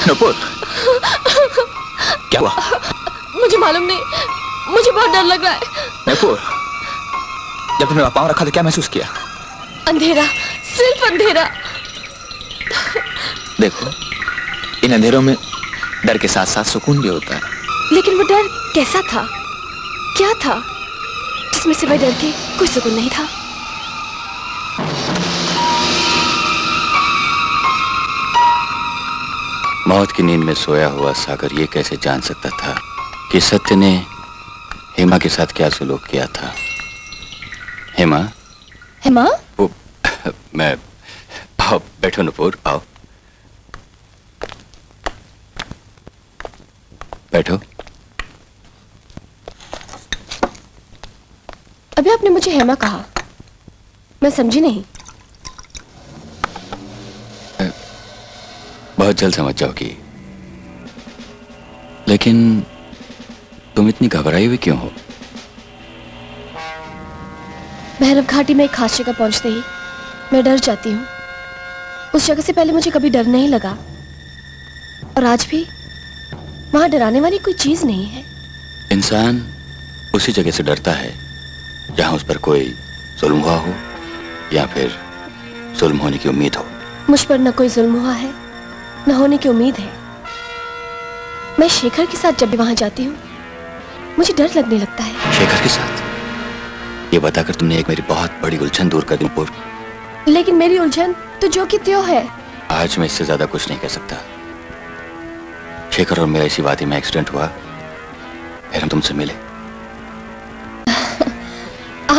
नुपुर, क्या हुआ? मुझे मालूम नहीं, मुझे बहुत डर लग रहा है। नुपुर, जब तुमने वहां पाँव रखा तो क्या महसूस किया? अंधेरा, सिर्फ अंधेरा। देखो, इन अंधेरों में डर के साथ साथ सुकून भी होता है। लेकिन वो डर कैसा था, क्या था जिसमें सिवाय डर के कोई सुकून नहीं था? मौत की नींद में सोया हुआ सागर ये कैसे जान सकता था कि सत्य ने हेमा के साथ क्या सुलूक किया था? हेमा, हेमा, वो मैं, आओ बैठो नुपुर, आओ बैठो। अभी आपने मुझे हेमा कहा, मैं समझी नहीं। बहुत जल्द समझ जाओगी। लेकिन तुम इतनी घबराई हुई क्यों हो? भैरव घाटी में एक खास जगह पहुंचते ही मैं डर जाती हूँ। उस जगह से पहले मुझे कभी डर नहीं लगा, और आज भी वहां डराने वाली कोई चीज नहीं है। इंसान उसी जगह से डरता है जहां उस पर कोई जुल्म हुआ हो या फिर जुल्म होने की उम्मीद हो। मुझ पर न कोई जुल्म हुआ है, न होने की उम्मीद है। मैं शेखर के साथ जब भी वहां जाती हूँ मुझे डर लगने लगता है। शेखर के साथ? ये बताकर तुमने एक मेरी बहुत बड़ी उलझन दूर कर दी नुपुर। लेकिन मेरी उलझन तो जो कि त्यों है। आज मैं इससे ज्यादा कुछ नहीं कह सकता। शेखर और मेरा इसी वादी में एक्सीडेंट हुआ, फिर हम तुमसे मिले।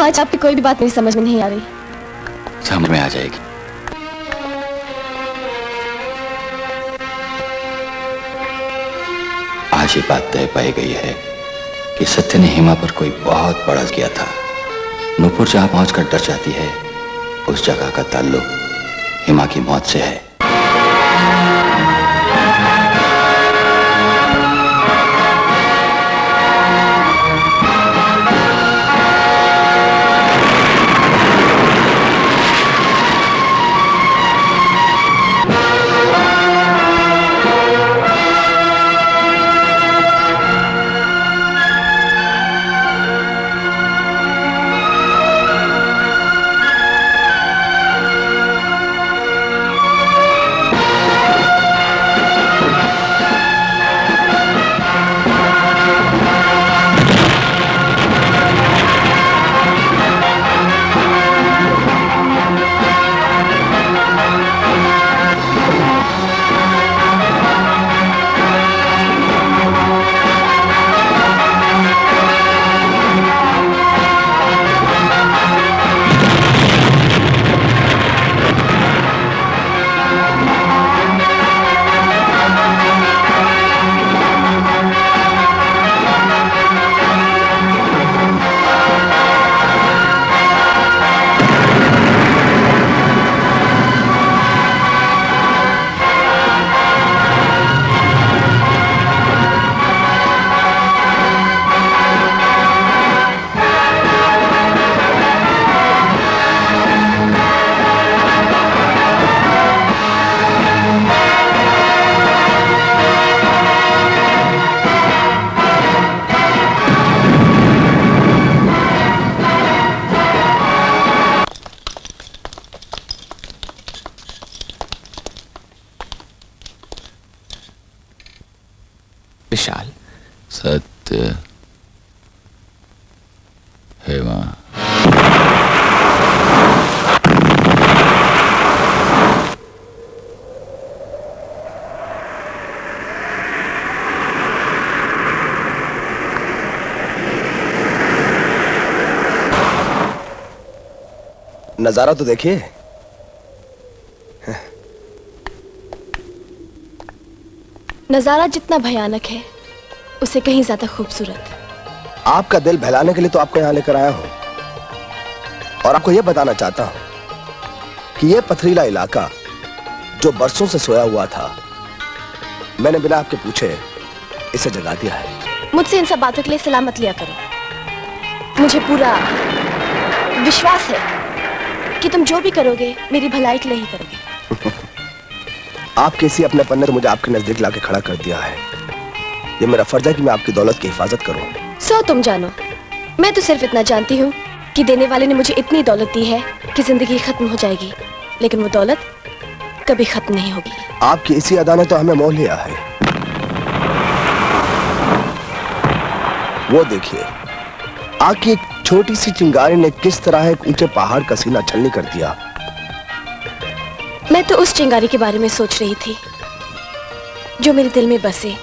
आज आपकी कोई भी बात मेरी समझ में नहीं आ रही। समझ में आ जाएगी। आज ये बात तय पाई गई है कि सत्य ने हेमा पर कोई बहुत बड़ा किया था। नुपुर जहां पहुंचकर डर जाती है, उस जगह का ताल्लुक हेमा की मौत से है। विशाल, सत्य, हेमा, नजारा तो देखिए। नजारा जितना भयानक है उसे कहीं ज्यादा खूबसूरत। आपका दिल बहलाने के लिए तो आपको यहां लेकर आया हूं, और आपको यह बताना चाहता हूं कि यह पथरीला इलाका जो बरसों से सोया हुआ था, मैंने बिना आपके पूछे इसे जगा दिया है। मुझसे इन सब बातों के लिए सलाह मत लिया करो। मुझे पूरा विश्वास है कि तुम जो भी करोगे मेरी भलाई के लिए ही करोगे। आप किसी अपने पन्ने से मुझे आपके नजदीक लाके खड़ा कर दिया है। ये मेरा फर्ज है कि मैं आपकी दौलत की हिफाजत करूं। सो तुम जानो, मैं तो सिर्फ इतना जानती हूँ कि देने वाले ने मुझे इतनी दौलत दी है कि जिंदगी खत्म हो जाएगी, लेकिन वो दौलत कभी खत्म नहीं होगी। आपकी इसी अदा ने तो हमें मोह लिया है। वो देखिए, आग की एक छोटी सी चिंगारी ने किस तरह एक ऊंचे पहाड़ का सीना छलनी कर दिया। मैं तो उस चिंगारी के बारे में सोच रही थी जो मेरे दिल में बसे।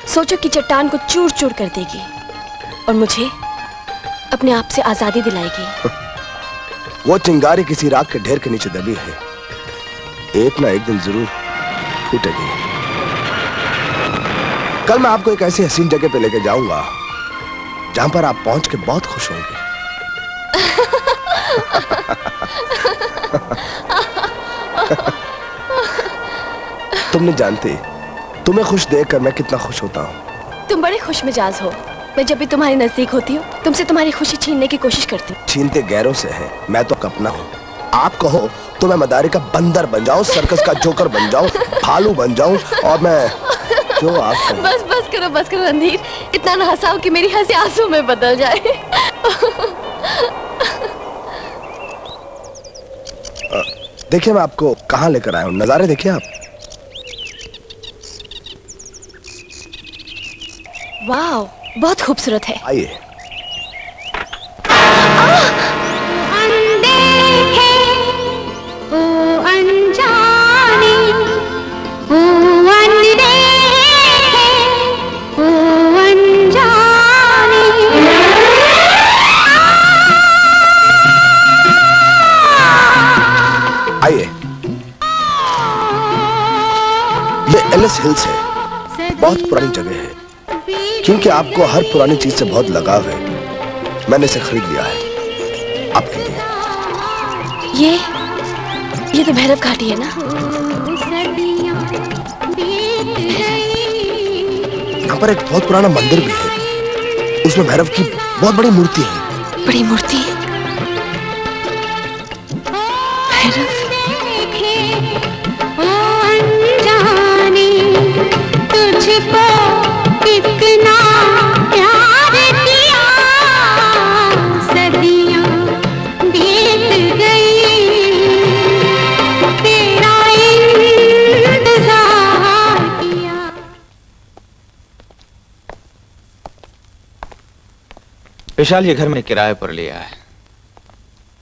सोचो कि चट्टान को चूर चूर कर देगी और मुझे अपने आप से आजादी दिलाएगी। वो चिंगारी किसी राख के ढेर के नीचे दबी है, एक ना एक दिन जरूर फूटेगी। कल मैं आपको एक ऐसी हसीन जगह पे लेके जाऊंगा जहां पर आप पहुंच के बहुत खुश होंगे। तुम नहीं जानती, तुम्हें खुश देखकर मैं कितना खुश होता हूँ। तुम बड़े खुश मिजाज हो। मैं जब भी तुम्हारे नजदीक होती हूँ तुमसे तुम्हारी खुशी छीनने की कोशिश करती हूँ। छीनते गैरों से है, मैं तो अपना हूँ। आप कहो तो मैं मदारी का बंदर बन जाऊं, सर्कस का जोकर बन जाऊं, भालू बन जाऊं और मैं जो आप बस करो रणधीर, इतना ना हंसाओ कि मेरी हंसी आंसू में बदल जाए। देखिए मैं आपको कहाँ लेकर आया हूँ, नजारे देखिए आप। वाह, बहुत खूबसूरत है। आइए। आइए, ये एलिस हिल्स है, बहुत पुरानी जगह है। क्योंकि आपको हर पुरानी चीज से बहुत लगाव है, मैंने इसे खरीद लिया है आपके लिए। ये तो भैरव घाटी है ना? यहाँ पर एक बहुत पुराना मंदिर भी है, उसमें भैरव की बहुत बड़ी मूर्ति है। बड़ी मूर्ति? भैरव? तुझको कितना प्यार किया, सदियां बीत गई, तेरा इंतजार किया। विशाल, ये घर मैंने किराए पर लिया है।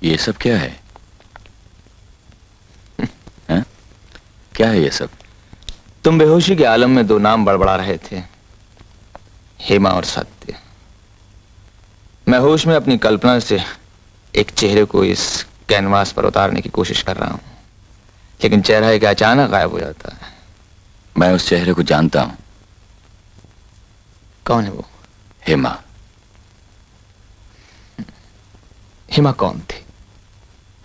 ये सब क्या है? हैं? क्या है ये सब? तुम बेहोशी के आलम में दो नाम बड़बड़ा रहे थे, हेमा और सत्य। मैं होश में अपनी कल्पना से एक चेहरे को इस कैनवास पर उतारने की कोशिश कर रहा हूं, लेकिन चेहरा एक अचानक गायब हो जाता है। मैं उस चेहरे को जानता हूं। कौन है वो? हेमा। हेमा कौन थी?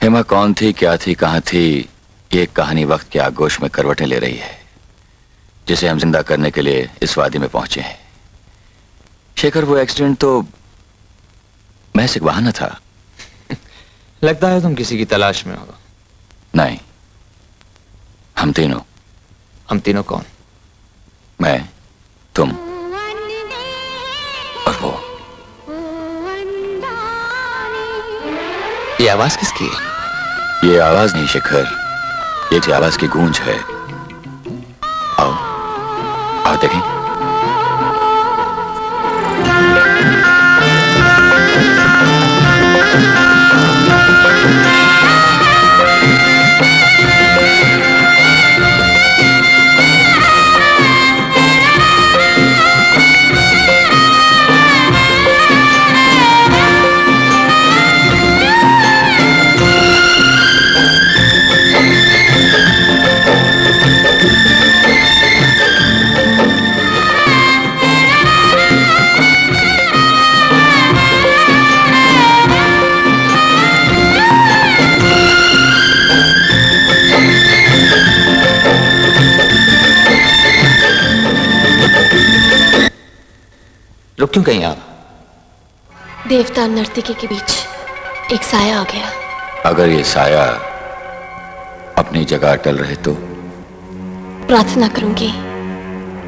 हेमा कौन थी, क्या थी, कहां थी, ये कहानी वक्त के आगोश में करवटें ले रही है, जिसे हम जिंदा करने के लिए इस वादी में पहुंचे हैं। शेखर, वो एक्सीडेंट तो महज एक बहाना था। लगता है तुम किसी की तलाश में हो। नहीं, हम तीनों। हम तीनों कौन? मैं, तुम और वो। ये आवाज किसकी है? ये आवाज नहीं शेखर, ये आवाज की गूंज है। आओ आओ देखें। रुक क्यों कहीं आप? देवता और नर्तकी के बीच एक साया आ गया। अगर ये साया अपनी जगह अटल रहे तो? प्रार्थना करूंगी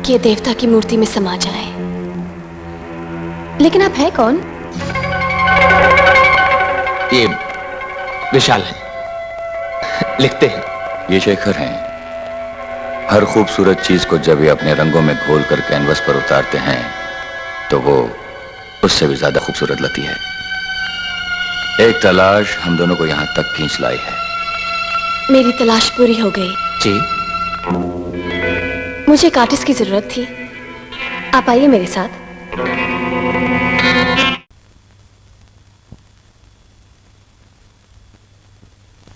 कि ये देवता की मूर्ति में समा जाए। लेकिन आप हैं कौन? ये विशाल है, लिखते हैं। ये शेखर हैं। हर खूबसूरत चीज को जब ये अपने रंगों में घोल कर कैनवस पर उतारते हैं तो वो उससे भी ज्यादा खूबसूरत लगती है। एक तलाश हम दोनों को यहां तक खींच लाई है। मेरी तलाश पूरी हो गई। जी, मुझे एक आर्टिस्ट की जरूरत थी। आप आइए मेरे साथ।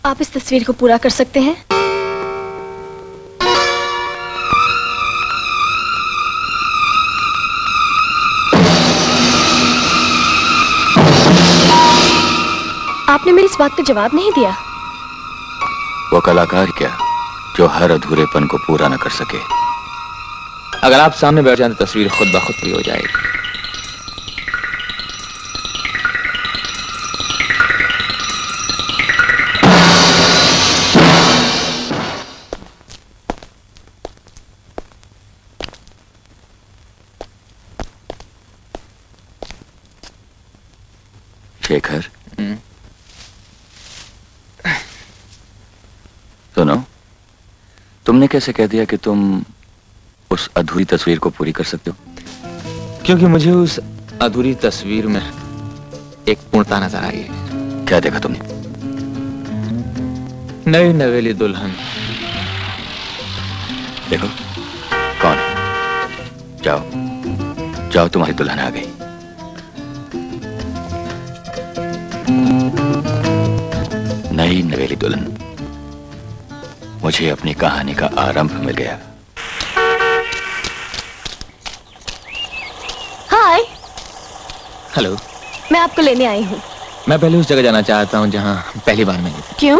आप इस तस्वीर को पूरा कर सकते हैं? आपने मेरी इस बात का जवाब नहीं दिया। वो कलाकार क्या जो हर अधूरेपन को पूरा न कर सके। अगर आप सामने बैठ जाए तो तस्वीर खुद ब खुद पूरी हो जाएगी। शेखर, सुनो, तुमने कैसे कह दिया कि तुम उस अधूरी तस्वीर को पूरी कर सकते हो? क्योंकि मुझे उस अधूरी तस्वीर में एक पूर्णता नजर आई है। क्या देखा तुमने? नई नवेली दुल्हन। देखो कौन है? जाओ जाओ, तुम्हारी दुल्हन आ गई। नई नवेली दुल्हन। मुझे अपनी कहानी का आरंभ मिल गया। हाय। हेलो। मैं आपको लेने आई हूँ। मैं पहले उस जगह जाना चाहता हूँ जहाँ पहली बार मिली थी। क्यों?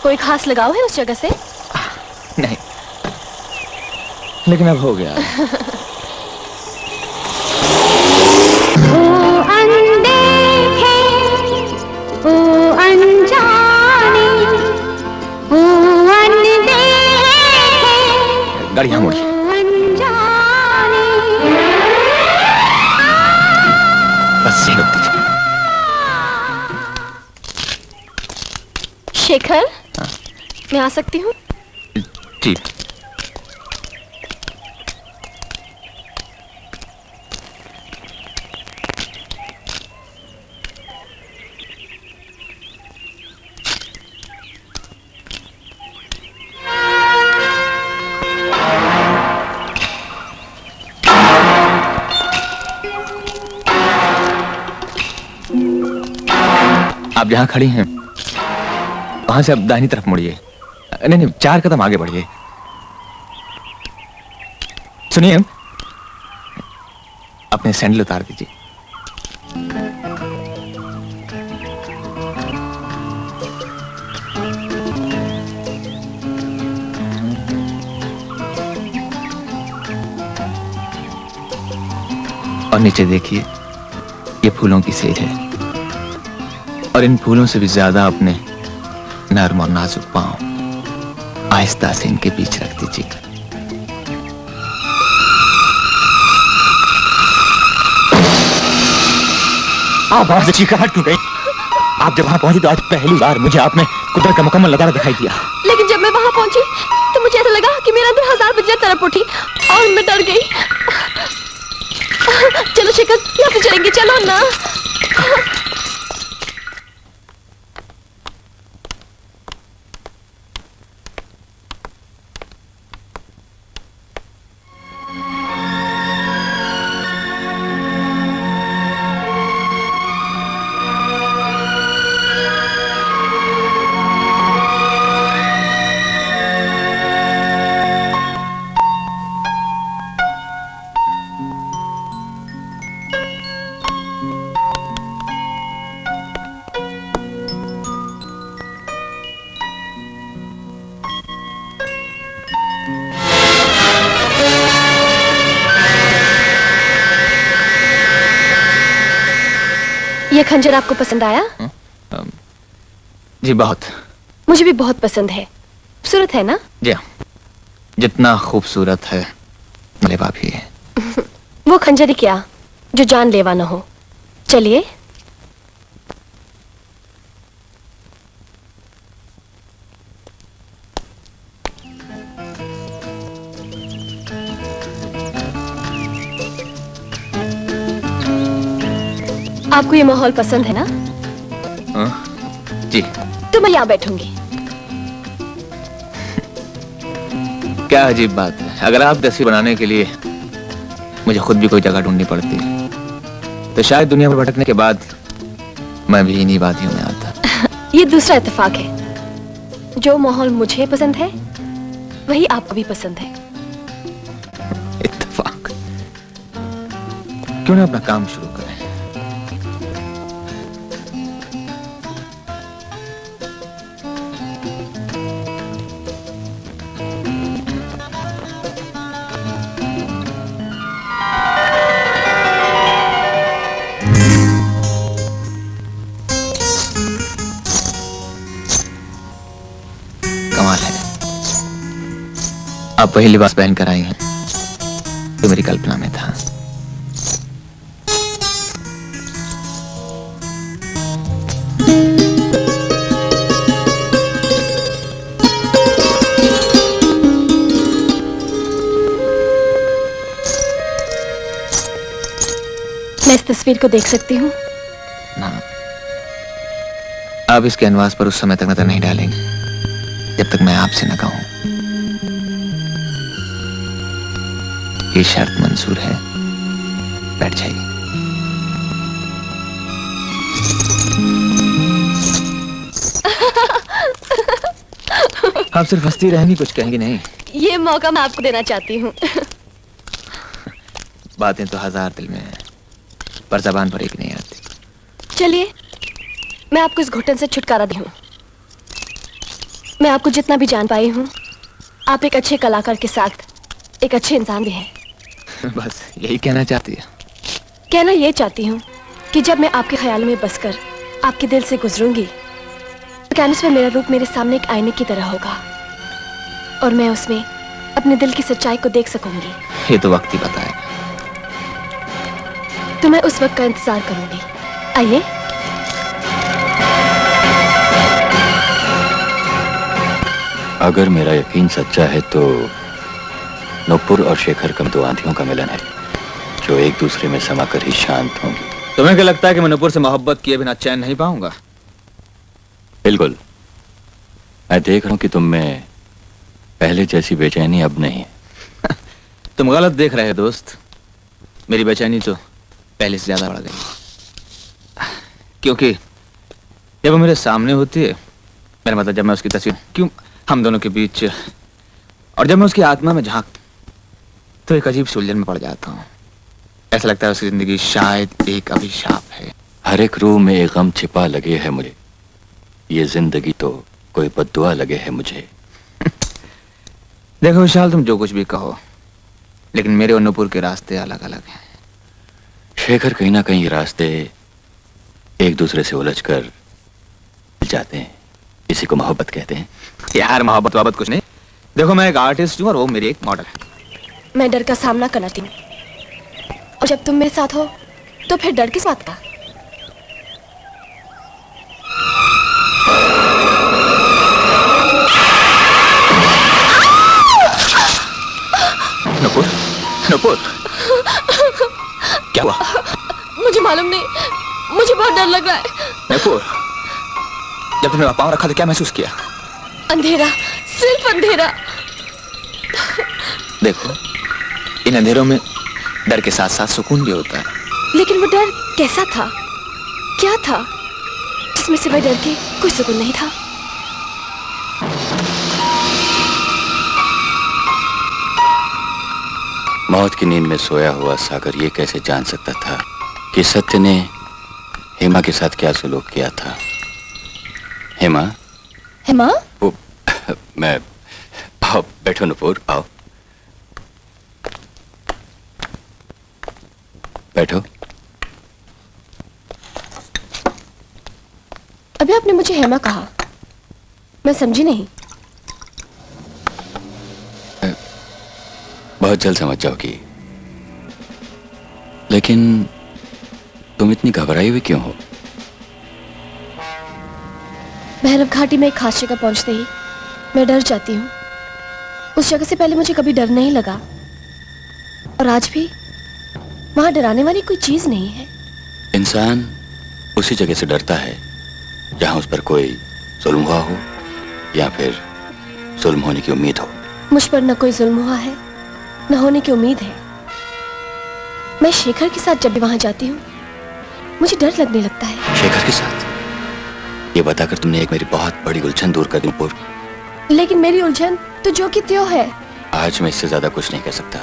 कोई खास लगाव है उस जगह से? नहीं, लेकिन अब हो गया। ओ अनदेखे, ओ अनजाने, ओ अनदेखे, गाड़ी यहाँ मुड़ी। अनजाने। बस यहीं रुक दीजिए। शेखर, मैं आ सकती हूँ? जी। आप जहां खड़ी हैं वहां से अब दाहिनी तरफ मुड़िए। नहीं नहीं, 4 कदम आगे बढ़िए। सुनिए, अपने सैंडल उतार दीजिए। और नीचे देखिए, ये फूलों की सेज है और इन फूलों से भी ज्यादा अपने नर्म और नाजुक पांव आहिस्ता से इनके बीच रख दीजिए। आप वहां से चीखकर हट क्यों गई? आप जब वहां पहुंची तो आज पहली बार मुझे आपने कुदरत का मुकम्मल नजारा दिखाई दिया। लेकिन जब मैं वहां पहुंची तो मुझे ऐसा लगा कि मेरा अंदर 1000 बिजलियां तड़प उठी और मैं डर गई। चलो शेखर, यहाँ पे चलेंगे, चलो ना। ये खंजर आपको पसंद आया? जी बहुत। मुझे भी बहुत पसंद है। खूबसूरत है ना? जी हाँ। जितना खूबसूरत है लेवा भी है। वो खंजर ही क्या जो जान लेवा न हो। चलिए। आपको ये माहौल पसंद है ना? हाँ? जी। तो मैं यहाँ बैठूंगी। क्या अजीब बात है, अगर आप तस्वीर बनाने के लिए मुझे खुद भी कोई जगह ढूंढनी पड़ती तो शायद दुनिया में भटकने के बाद मैं भी इन्हीं वादियों में आता। ये दूसरा इत्तेफाक है। जो माहौल मुझे पसंद है वही आपको भी पसंद है। इत्तेफाक? क्यों ना अपना काम शुरू करें। कमाल है, आप वही लिबास पहन कर आई हैं जो मेरी कल्पना में था। मैं इस तस्वीर को देख सकती हूँ? ना, आप इस कैनवास पर उस समय तक नजर नहीं डालेंगे जब तक मैं आपसे न कहूं। ये शर्त मंजूर है, बैठ जाइए। आप सिर्फ हंसती रहेंगी, कुछ कहेंगी नहीं। ये मौका मैं आपको देना चाहती हूँ। बातें तो हजार दिल में हैं, पर जबान पर एक नहीं आती। चलिए, मैं आपको इस घुटन से छुटकारा दी हूँ। मैं आपको जितना भी जान पाई हूँ, आप एक अच्छे कलाकार के साथ एक अच्छे इंसान भी हैं। बस यही कहना चाहती है। कहना ये चाहती हूँ कि जब मैं आपके ख्यालों में बसकर आपके दिल से गुजरूंगी तो कैनवस में मेरा रूप मेरे सामने एक आईने की तरह होगा और मैं उसमें अपने दिल की सच्चाई को देख सकूंगी। ये तो वक्त ही बताएगा। तो मैं उस वक्त का इंतजार करूंगी। आइए। अगर मेरा यकीन सच्चा है तो नुपुर और शेखर का दो आंधियों का मिलन है जो एक दूसरे में समाकर ही शांत होंगी। तुम्हें क्या लगता है कि मैं नुपुर से मोहब्बत किए बिना चैन नहीं पाऊंगा? बिल्कुल। मैं देख रहा हूं कि तुम में पहले जैसी बेचैनी अब नहीं है। तुम गलत देख रहे हो दोस्त। मेरी बेचैनी तो पहले से ज्यादा बढ़ गई, क्योंकि जब वो मेरे सामने होती है, मेरा मतलब जब मैं उसकी तस्वीर क्यों हम दोनों के बीच, और जब मैं उसकी आत्मा में झांक तो एक अजीब सी उलझन में पड़ जाता हूँ। ऐसा लगता है उसकी जिंदगी शायद एक अभिशाप है। हर एक रूह में एक गम छिपा लगे है मुझे, ये जिंदगी तो कोई बद्दुआ लगे है मुझे। देखो विशाल, तुम जो कुछ भी कहो, लेकिन मेरे और नुपुर के रास्ते अलग अलग हैं। शेखर, कहीं ना कहीं ये रास्ते एक दूसरे से उलझकर मिल जाते हैं, इसी को मोहब्बत कहते हैं। यार मोहब्बत वहब्बत कुछ नहीं। देखो मैं एक आर्टिस्ट हूँ और वो मेरी एक मॉडल है। मैं डर का सामना करती हूँ और जब तुम मेरे साथ हो तो फिर डर किस बात का? नुपुर, नुपुर, क्या हुआ? मुझे मालूम नहीं, मुझे बहुत डर लग रहा है। नुपुर, जब तुमने पाँव रखा तो क्या महसूस किया? अंधेरा, सिर्फ अंधेरा। देखो, इन अंधेरों में डर के साथ साथ सुकून भी होता है। लेकिन वो डर कैसा था? क्या था जिसमें सिवाय डर के कोई सुकून नहीं था? मौत की नींद में सोया हुआ सागर ये कैसे जान सकता था कि सत्य ने हेमा के साथ क्या सलूक किया था। हेमा, हेमा? वो मैं, आओ बैठो नुपुर, आओ बैठो। अभी आपने मुझे हेमा कहा, मैं समझी नहीं। बहुत जल्द समझ जाओगी। लेकिन तुम इतनी घबराई हुई क्यों हो? भैरव घाटी में एक खास जगह पहुंचते ही मैं डर जाती हूँ। उस जगह से पहले मुझे कभी डर नहीं लगा, और आज भी वहां डराने वाली कोई चीज नहीं है। इंसान उसी जगह से डरता है जहां उस पर कोई जुल्म हुआ हो या फिर जुल्म होने की उम्मीद हो। मुझ पर न कोई जुल्म हुआ है, न होने की उम्मीद है। मैं शेखर के साथ जब भी वहां जाती हूँ मुझे डर लगने लगता है। शेखर के साथ? ये बताकर तुमने एक मेरी बहुत बड़ी उलझन दूर कर दी नुपुर। लेकिन मेरी उलझन तो जो कि त्यों है। आज मैं इससे ज्यादा कुछ नहीं कह सकता।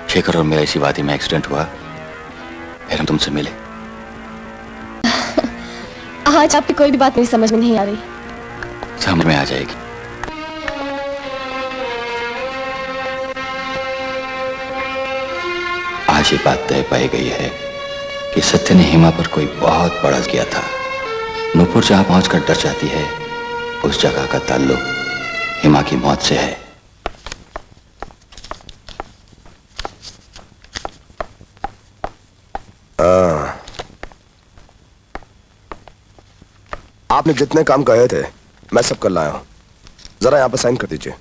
शेखर और मेरा इसी वादी में एक्सीडेंट हुआ, फिर हम तुमसे मिले। आज आपकी कोई भी बात मेरी समझ में नहीं आ रही। समझ में आ जाएगी। आज ये बात तय पाई गई है कि सत्य ने हेमा पर कोई बहुत बड़ा किया था। नूपुर जहां पहुंचकर डर जाती है, उस जगह का ताल्लुक हेमा की मौत से है। आपने जितने काम कहे थे मैं सब कर लाया हूं। जरा यहां पर साइन कर दीजिए।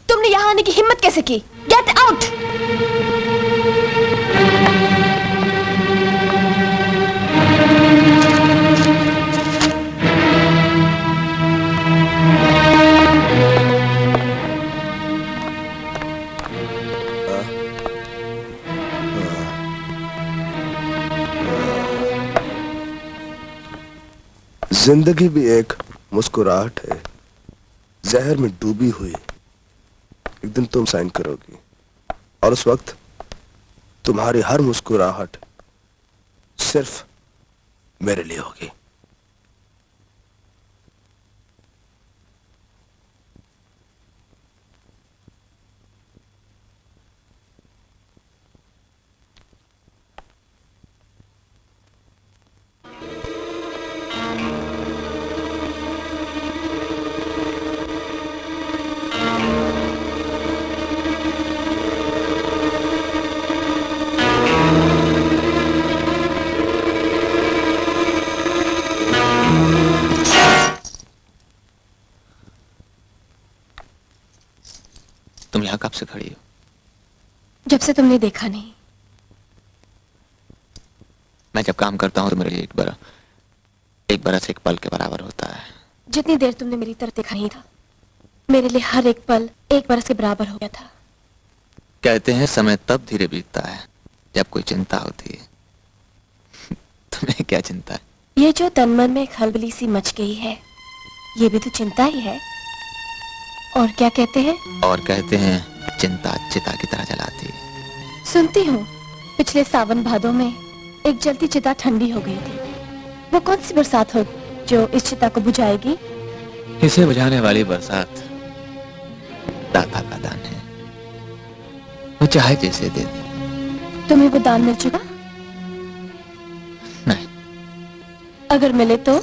तुमने यहाँ आने की हिम्मत कैसे की? Get out! जिंदगी भी एक मुस्कुराहट है, जहर में डूबी हुई। एक दिन तुम साइन करोगी और उस वक्त तुम्हारी हर मुस्कुराहट सिर्फ मेरे लिए होगी। तुम यहाँ कब से खड़ी हो? जब से तुमने देखा नहीं। मैं जब काम करता हूँ तो मेरे लिए एक बरस एक पल के बराबर होता है। जितनी देर तुमने मेरी तरफ देखा नहीं था, मेरे लिए हर एक पल एक बरस के बराबर हो गया था। कहते हैं समय तब धीरे बीतता है जब कोई चिंता होती है। तुम्हें क्या चिंता है? ये जो तन मन में खलबली सी मच गई है, ये भी तो चिंता ही है। और क्या कहते हैं? और कहते हैं चिंता चिता की तरह जलाती है। सुनती हूँ पिछले सावन भादों में एक जलती चिता ठंडी हो गई थी। वो कौन सी बरसात हो जो इस चिता को बुझाएगी? इसे बुझाने वाली बरसात दाता का दान है, वो चाहे जैसे दे दे। तुम्हें वो दान मिल चुका? नहीं। अगर मिले तो?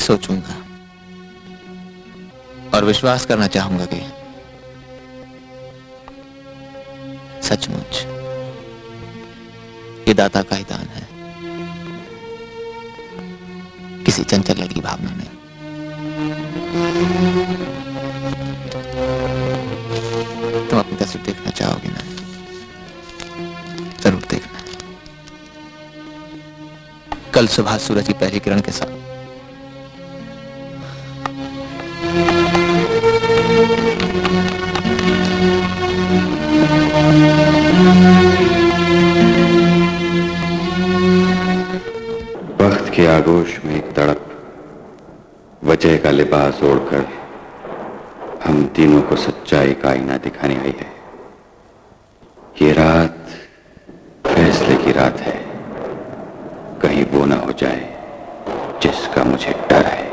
सोचूंगा और विश्वास करना चाहूंगा कि सचमुच ये दाता का ही दान है, किसी चंचल लड़की भावना नहीं। तुम अपनी तस्वीर देखना चाहोगे ना? जरूर देखना। कल सुबह सूरज की पहली किरण के साथ वक्त के आगोश में एक तड़प, वजह का लिबास ओढ़कर हम तीनों को सच्चाई का आईना दिखाने आई है। ये रात फैसले की रात है, कहीं वो ना हो जाए जिसका मुझे डर है।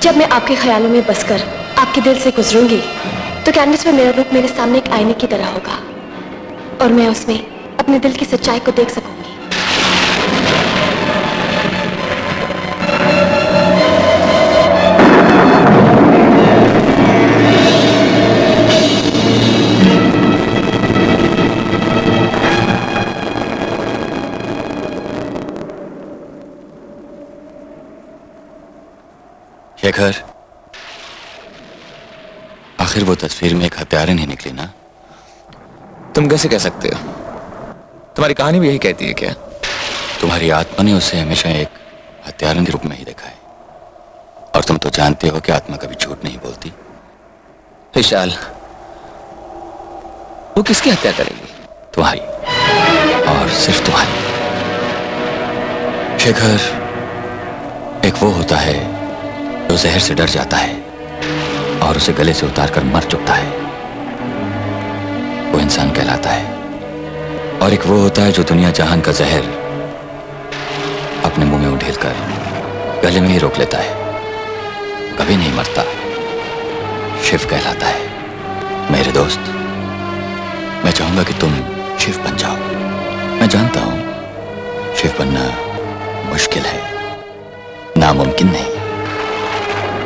जब मैं आपके ख्यालों में बसकर आपके दिल से गुजरूंगी तो कैनवस में मेरा रूप मेरे सामने एक आईने की तरह होगा और मैं उसमें अपने दिल की सच्चाई को देख सकूंगी। शेखर, आखिर वो तस्वीर में एक हत्यारे नहीं निकली ना? तुम कैसे कह सकते हो? तुम्हारी कहानी भी यही कहती है क्या? तुम्हारी आत्मा ने उसे हमेशा एक हत्यारे के रूप में ही देखा है, और तुम तो जानते हो कि आत्मा कभी झूठ नहीं बोलती। विशाल, वो किसकी हत्या करेगी? तुम्हारी, और सिर्फ तुम्हारी। शेखर, एक वो होता है जो जहर से डर जाता है और उसे गले से उतारकर मर चुकता है, वो इंसान कहलाता है। और एक वो होता है जो दुनिया जहान का जहर अपने मुंह में उंडेल कर गले में ही रोक लेता है, कभी नहीं मरता, शिव कहलाता है। मेरे दोस्त, मैं चाहूंगा कि तुम शिव बन जाओ। मैं जानता हूं शिव बनना मुश्किल है, नामुमकिन नहीं।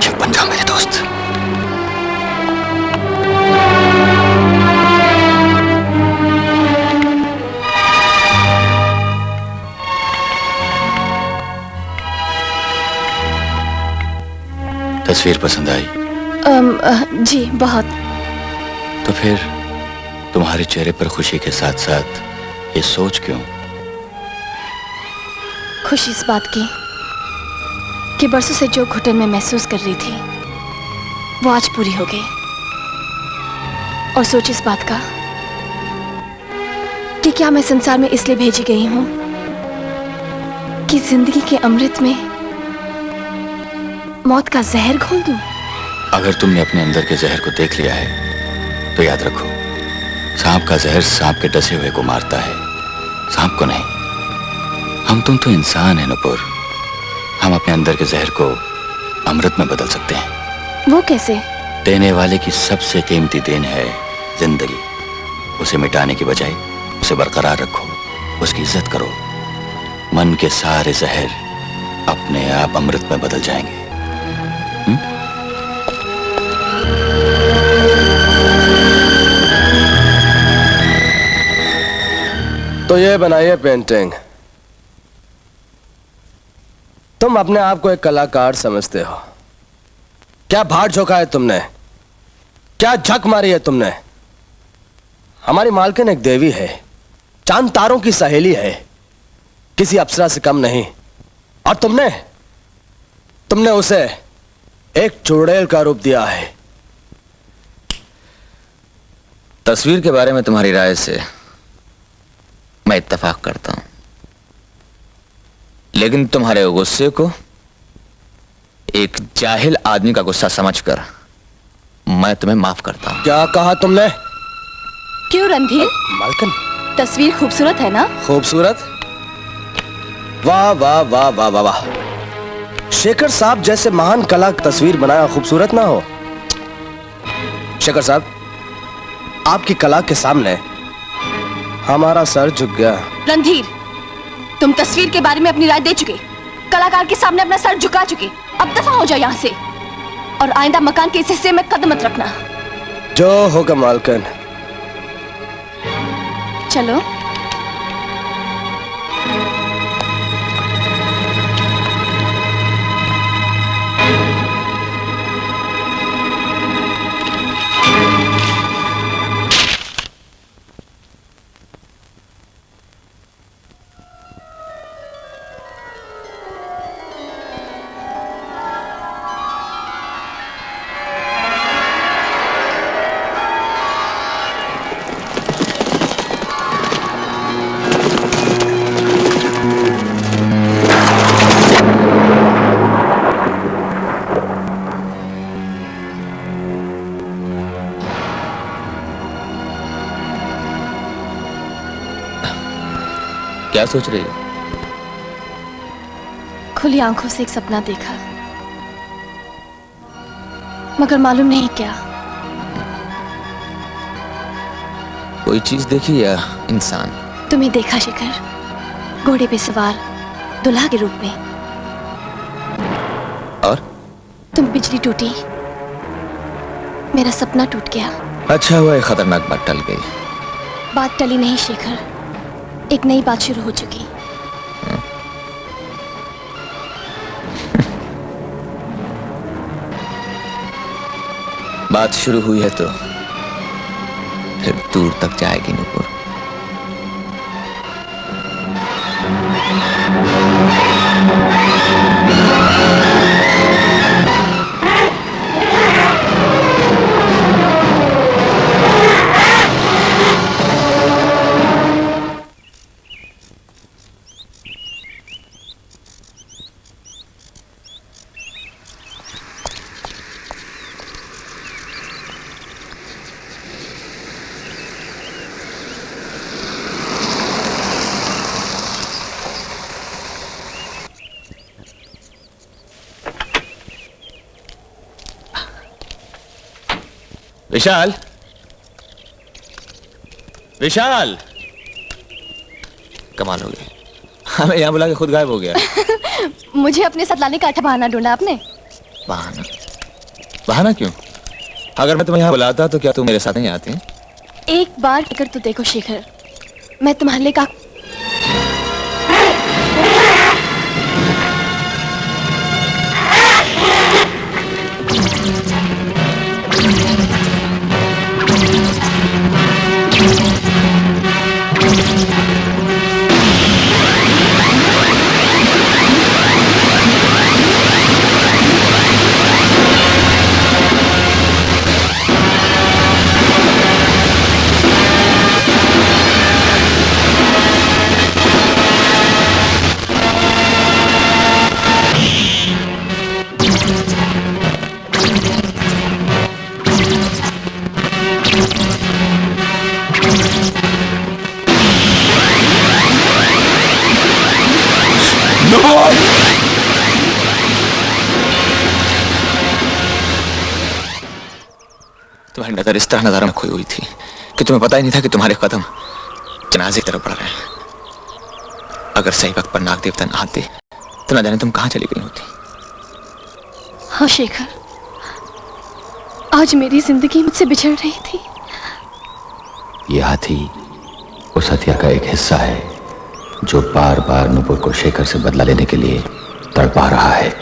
शिव बन जाओ मेरे दोस्त। तस्वीर पसंद आई? जी बहुत। तो फिर तुम्हारे चेहरे पर खुशी के साथ साथ ये सोच क्यों? खुशी इस बात की कि बरसों से जो घुटन मैं महसूस कर रही थी वो आज पूरी हो गई, और सोच इस बात का कि क्या मैं संसार में इसलिए भेजी गई हूं कि जिंदगी के अमृत में मौत का जहर घोल दूं। अगर तुमने अपने अंदर के जहर को देख लिया है तो याद रखो, सांप का जहर सांप के डसे हुए को मारता है, सांप को नहीं। हम तुम तो इंसान है नुपुर, हम अपने अंदर के जहर को अमृत में बदल सकते हैं। वो कैसे? देने वाले की सबसे कीमती देन है जिंदगी। उसे मिटाने की बजाय उसे बरकरार रखो, उसकी इज्जत करो। मन के सारे जहर अपने आप अमृत में बदल जाएंगे। तो ये बनाइए पेंटिंग। तुम अपने आप को एक कलाकार समझते हो? क्या भाट झोंका है तुमने? क्या झक मारी है तुमने? हमारी मालकिन एक देवी है, चांद तारों की सहेली है, किसी अप्सरा से कम नहीं। और तुमने उसे एक चुड़ैल का रूप दिया है। तस्वीर के बारे में तुम्हारी राय से मैं इत्तेफाक करता हूं, लेकिन तुम्हारे गुस्से को एक जाहिल आदमी का गुस्सा समझकर मैं तुम्हें माफ करता हूं। क्या कहा तुमने? क्यों रणधीर? मालकिन, तस्वीर खूबसूरत है ना? खूबसूरत? वाह वाह वाह वाह वाह वाह। शेखर साहब जैसे महान कला तस्वीर बनाया खूबसूरत ना हो? शेखर साहब, आपकी कला के सामने हमारा सर झुक गया। रणधीर, तुम तस्वीर के बारे में अपनी राय दे चुके, कलाकार के सामने अपना सर झुका चुके। अब दफा हो जाओ यहाँ से, और आइंदा मकान के इस हिस्से में कदम मत रखना। जो होगा मालकिन। चलो। क्या सोच रही हो? खुली आंखों से एक सपना देखा मगर मालूम नहीं क्या। कोई चीज देखी या इंसान? तुम्हें देखा शिखर, घोड़े पे सवार दुल्हा के रूप में। और तुम बिजली टूटी, मेरा सपना टूट गया। अच्छा हुआ, एक खतरनाक बात टल गई। बात टली नहीं शेखर, एक नई बात शुरू हो चुकी। बात शुरू हुई है तो फिर दूर तक जाएगी नूपुर। विशाल, विशाल, कमाल हो गई, हमें यहाँ बुला के खुद गायब हो गया। मुझे अपने साथ लाने का अच्छा बहाना ढूंढा आपने। बहाना? बहाना क्यों? अगर मैं तुम्हें यहाँ बुलाता तो क्या तुम मेरे साथ नहीं आती? एक बार टिकट तो देखो शेखर, मैं तुम्हारे लिए का तुम्हारी नजर इस तरह नजारों में खोई हुई थी कि तुम्हें पता ही नहीं था कि तुम्हारे कदम जनाजे की तरफ बढ़ रहे हैं। अगर सही वक्त पर नाग देवता न आते तो न जाने तुम कहां चली गई होती। हाँ शेखर, आज मेरी जिंदगी मुझसे बिछड़ रही थी। ये हाथी उस हथियार का एक हिस्सा है जो बार बार नुपुर को शेखर से बदला लेने के लिए तड़पा रहा है।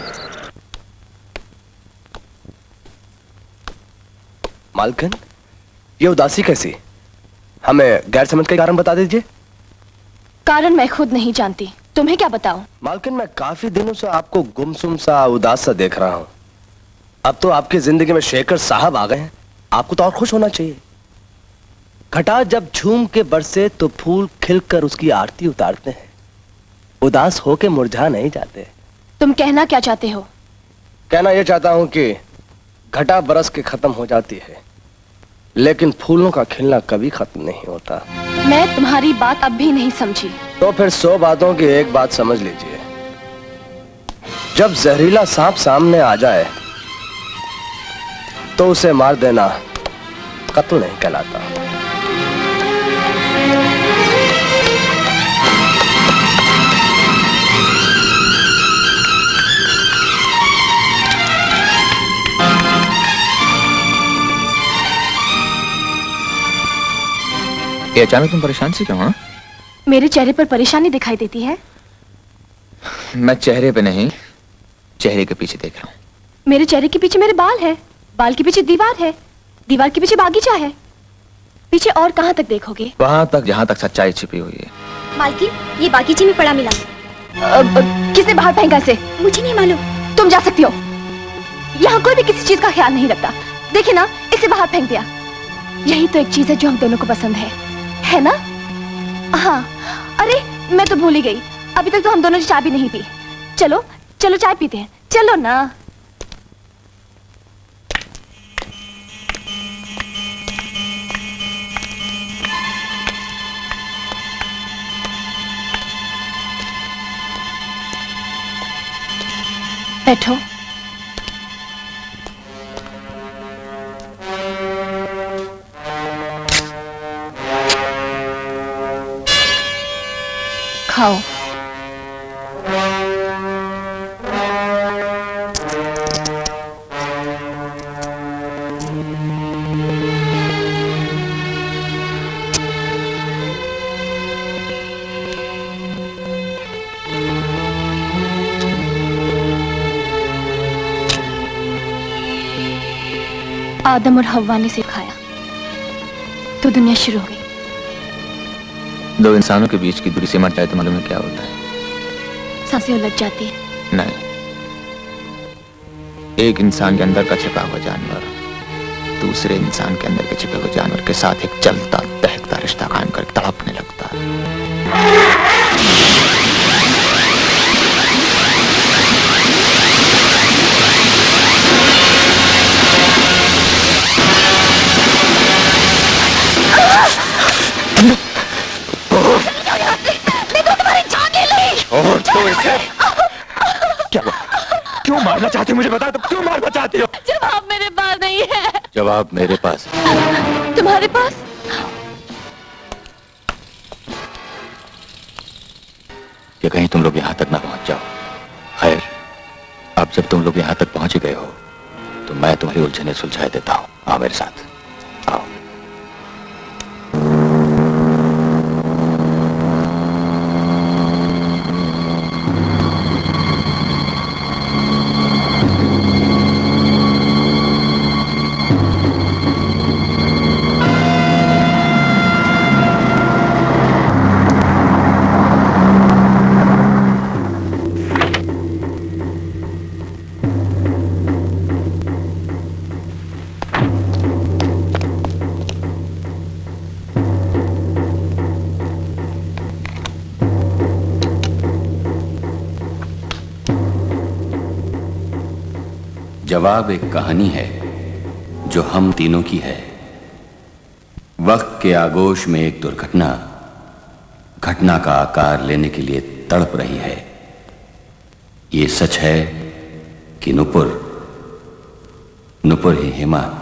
मालकिन, ये उदासी कैसी? हमें गैर समझ के कारण बता दीजिए। कारण मैं खुद नहीं जानती, तुम्हें क्या बताऊं? मालकिन, मैं काफी दिनों से आपको गुमसुम सा उदास सा देख रहा हूं। अब तो आपकी जिंदगी में शेखर साहब आ गए हैं, आपको तो और खुश होना चाहिए। घटा जब झूम के बरसे तो फूल खिलकर उसकी आरती उतारते हैं, उदास होके मुरझा नहीं जाते। तुम कहना क्या चाहते हो? कहना यह चाहता हूं कि घटा बरस के खत्म हो जाती है, लेकिन फूलों का खिलना कभी खत्म नहीं होता। मैं तुम्हारी बात अब भी नहीं समझी। तो फिर 100 बातों की एक बात समझ लीजिए, जब जहरीला सांप सामने आ जाए तो उसे मार देना कत्ल नहीं कहलाता। ये अचानक तुम परेशान से क्यों? हाँ, मेरे चेहरे पर परेशानी दिखाई देती है। मैं चेहरे पे नहीं, चेहरे के पीछे देख रहा हूँ। मेरे चेहरे के पीछे मेरे बाल है, बाल के पीछे दीवार है, दीवार के पीछे बागीचा है। पीछे और कहाँ तक देखोगे? वहां तक जहां तक सच्चाई छिपी हुई है। मालकिन, ये बागीचे में पड़ा मिला। किसने बाहर फेंका इसे? मुझे नहीं मालूम। तुम जा सकती हो, यहाँ कोई भी किसी चीज का ख्याल नहीं रखता। देखिए ना, इसे बाहर फेंक दिया। यही तो एक चीज है जो हम दोनों को पसंद है ना? हाँ, अरे मैं तो भूल ही गई, अभी तक तो हम दोनों ने चाय भी नहीं पी। चलो चलो चाय पीते हैं, चलो ना। बैठो। खाओ। आदम और हव्वा ने सिखाया तो दुनिया शुरू हो गई। दो इंसानों के बीच की दूरी से मटाए तो मालूम है क्या होता है? सांसें उलझ जाती है। नहीं, एक इंसान के अंदर का छिपा हुआ जानवर दूसरे इंसान के अंदर के छिपे हुए जानवर के साथ एक चलता दहकता रिश्ता कायम करके तड़पने लगता है। और तो इसे क्या हुआ? क्यों मारना चाहती हो मुझे बता दो, क्यों मारना चाहती हो? जवाब मेरे पास नहीं है। जवाब मेरे पास है। तुम्हारे पास? कि कहीं तुम लोग यहां तक ना पहुंच जाओ। खैर, अब जब तुम लोग यहां तक पहुंच गए हो तो मैं तुम्हारी उलझने सुलझा देता हूं। आओ मेरे साथ, आओ। जवाब एक कहानी है जो हम तीनों की है। वक्त के आगोश में एक दुर्घटना घटना का आकार लेने के लिए तड़प रही है। ये सच है कि नुपुर ही हेमा।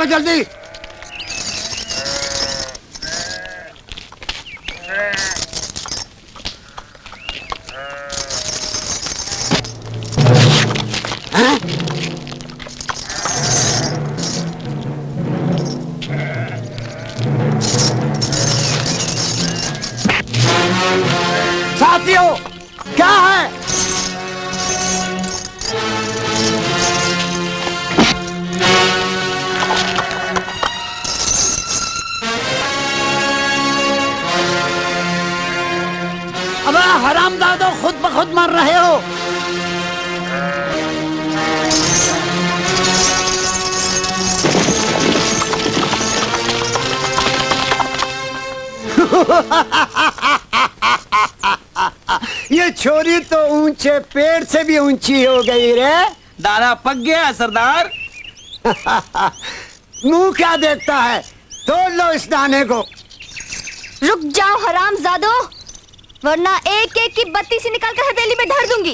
फेंको जल्दी। हैं? साथियों, क्या है? अबे हरामजादों, खुद ब खुद मर रहे हो। ये छोरी तो ऊंचे पेड़ से भी ऊंची हो गई रे। दाना पक गया सरदार। मुंह क्या देखता है, तोड़ लो इस दाने को। रुक जाओ हरामजादों, वरना एक एक की बत्ती से निकाल कर हथेली में धर दूंगी।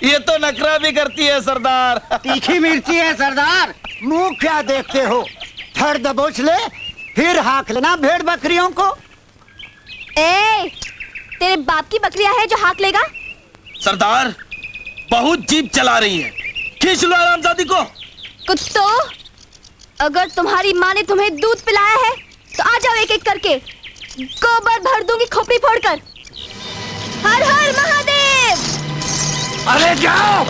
ये तो नखरा भी करती है सरदार। तीखी मिर्ची है सरदार। मुंह क्या देखते हो, धड़ दबोच ले, फिर हाँक लेना भेड़ बकरियों को। ए, तेरे बाप की बकरियां है जो हाक लेगा? सरदार, बहुत जीप चला रही है, खींच लो हरामजादी को। कुत्तों, अगर तुम्हारी माँ ने तुम्हें दूध पिलाया है तो आ जाओ एक एक करके, गोबर भर दूंगी खोपड़ी फोड़कर। हर हर महादेव। अरे जाओ।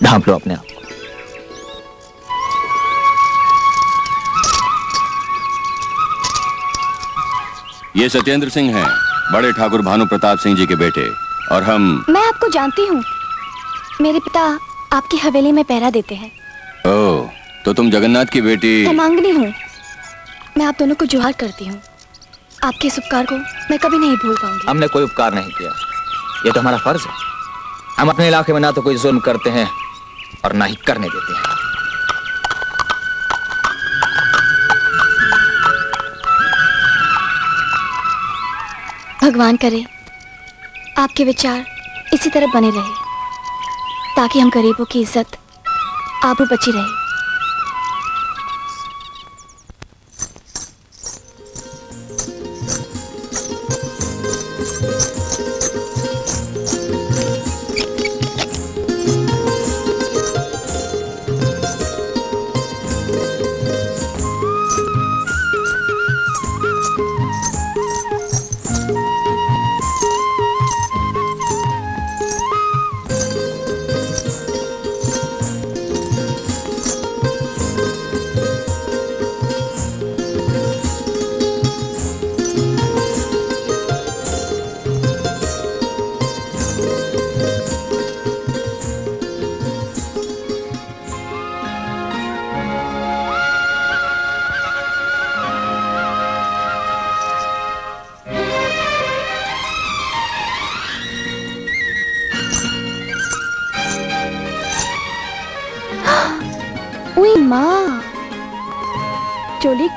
ढांप लो अपने आप को। ये सत्येंद्र सिंह हैं, बड़े ठाकुर भानु प्रताप सिंह जी के बेटे, और हम। मैं आपको जानती हूँ, मेरे पिता आपकी हवेली में पहरा देते हैं। ओह, तो तुम जगन्नाथ की बेटी। हेमांगिनी हूँ। मैं आप दोनों को जुहार करती हूँ। आपके इस उपकार को मैं कभी नहीं भूल पाऊंगी। हमने कोई उपकार नहीं किया, ये तो हमारा फर्ज है। हम अपने इलाके में ना तो कोई जुल्म करते हैं और ना ही करने देते हैं। भगवान करे आपके विचार इसी तरह बने रहे, ताकि हम गरीबों की इज्जत आबरू बची रहे।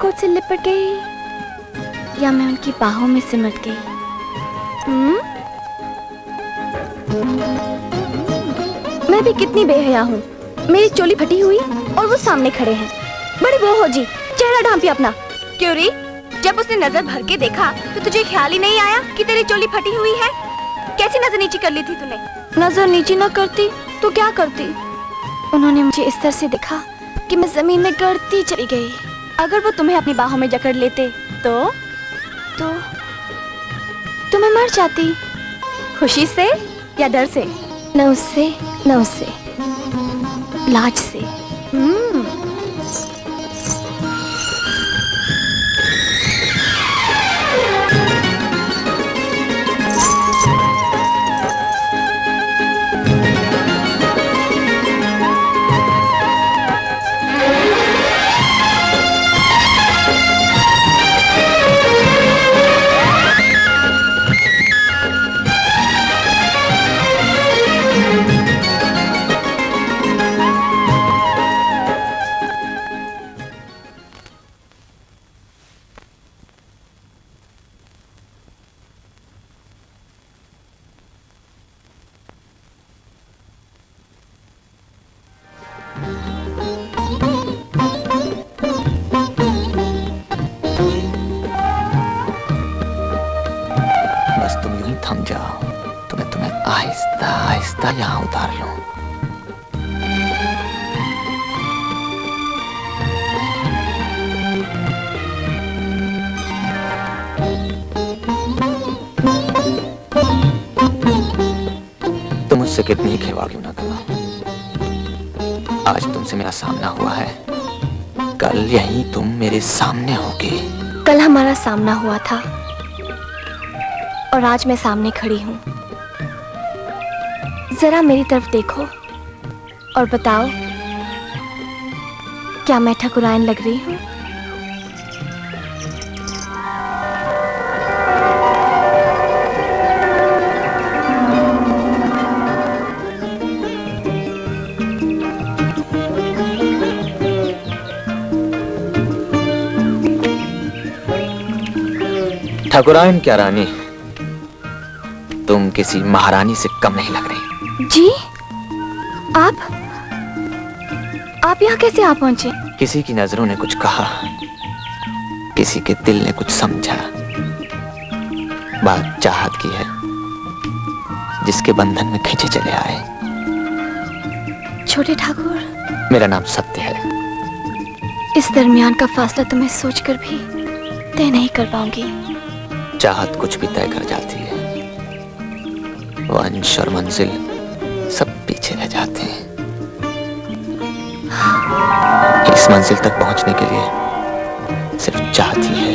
कोट से लिपट गई या मैं उनकी बाहों में सिमट गई? मैं भी कितनी बेहया हूँ। मेरी चोली फटी हुई और वो सामने खड़े हैं। बड़ी वो हो जी, चेहरा ढांपी अपना। क्यों री? जब उसने नजर भर के देखा तो तुझे ख्याल ही नहीं आया कि तेरी चोली फटी हुई है? कैसी नजर नीची कर ली थी तूने? नजर नीची न करती तो क्या करती? उन्होंने मुझे इस तरह से देखा कि मैं जमीन में गिरती चली गई। अगर वो तुम्हें अपनी बाहों में जकड़ लेते तो मैं मर जाती। खुशी से या डर से? न उससे न उससे, लाज से। बस तुम यूं ही थम जाओ तो मैं तुम्हें आहिस्ता आहिस्ता यहाँ उतार लूं। तुम मुझसे कितनी ही खिलवाड़ क्यों ना करो, आज तुमसे मेरा सामना हुआ है, कल यही तुम मेरे सामने होगी। कल हमारा सामना हुआ था और आज मैं सामने खड़ी हूँ। जरा मेरी तरफ देखो और बताओ, क्या मैं ठकुराइन लग रही हूँ? ठाकुराइन क्या रानी, तुम किसी महारानी से कम नहीं लग रही। जी, आप यहाँ कैसे आ पहुंचे? किसी की नजरों ने कुछ कहा, किसी के दिल ने कुछ समझा। बात चाहत की है, जिसके बंधन में खींचे चले आए। छोटे ठाकुर, मेरा नाम सत्य है। इस दरमियान का फासला तो मैं सोचकर भी तय नहीं कर पाऊंगी। चाहत कुछ भी तय कर जाती है, वंश और मंजिल सब पीछे रह जाते हैं। इस मंजिल तक पहुंचने के लिए सिर्फ चाहत ही है।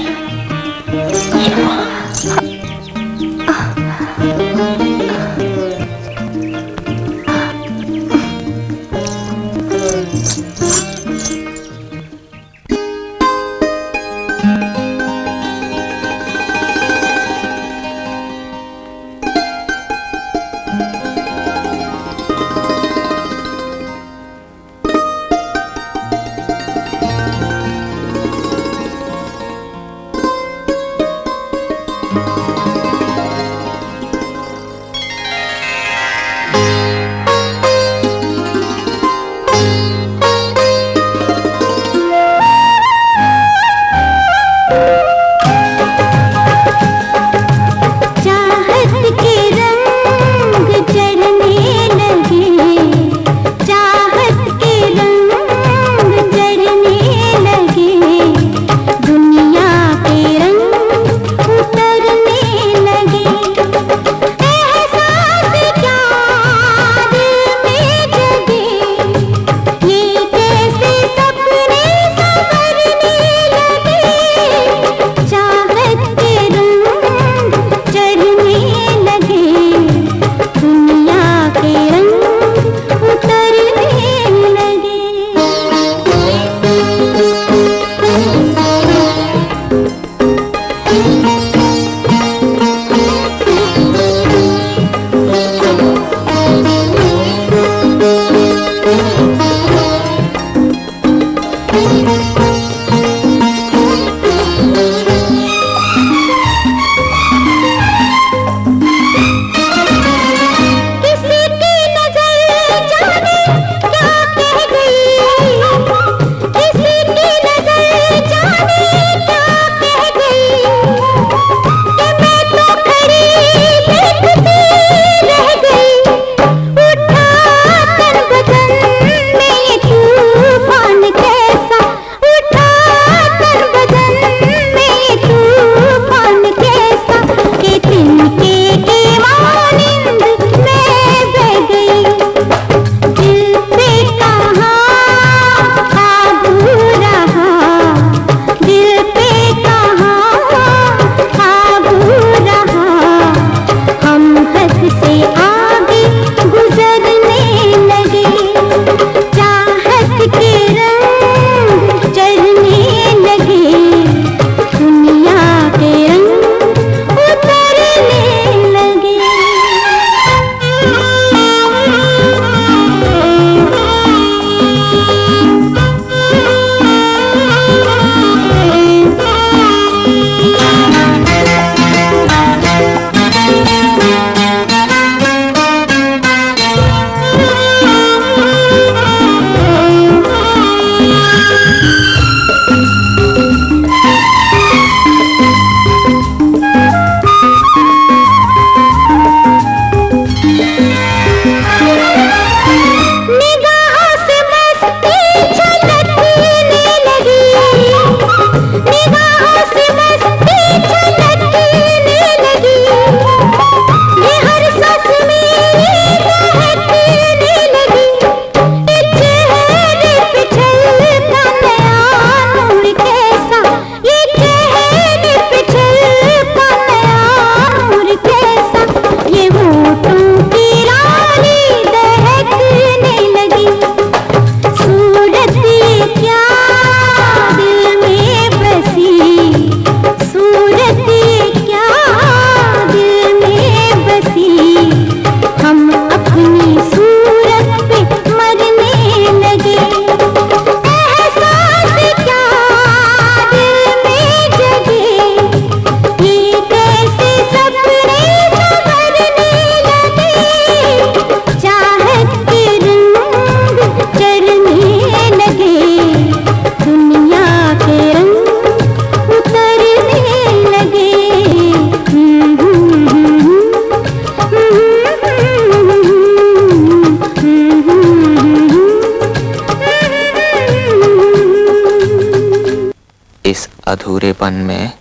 पूरेपन में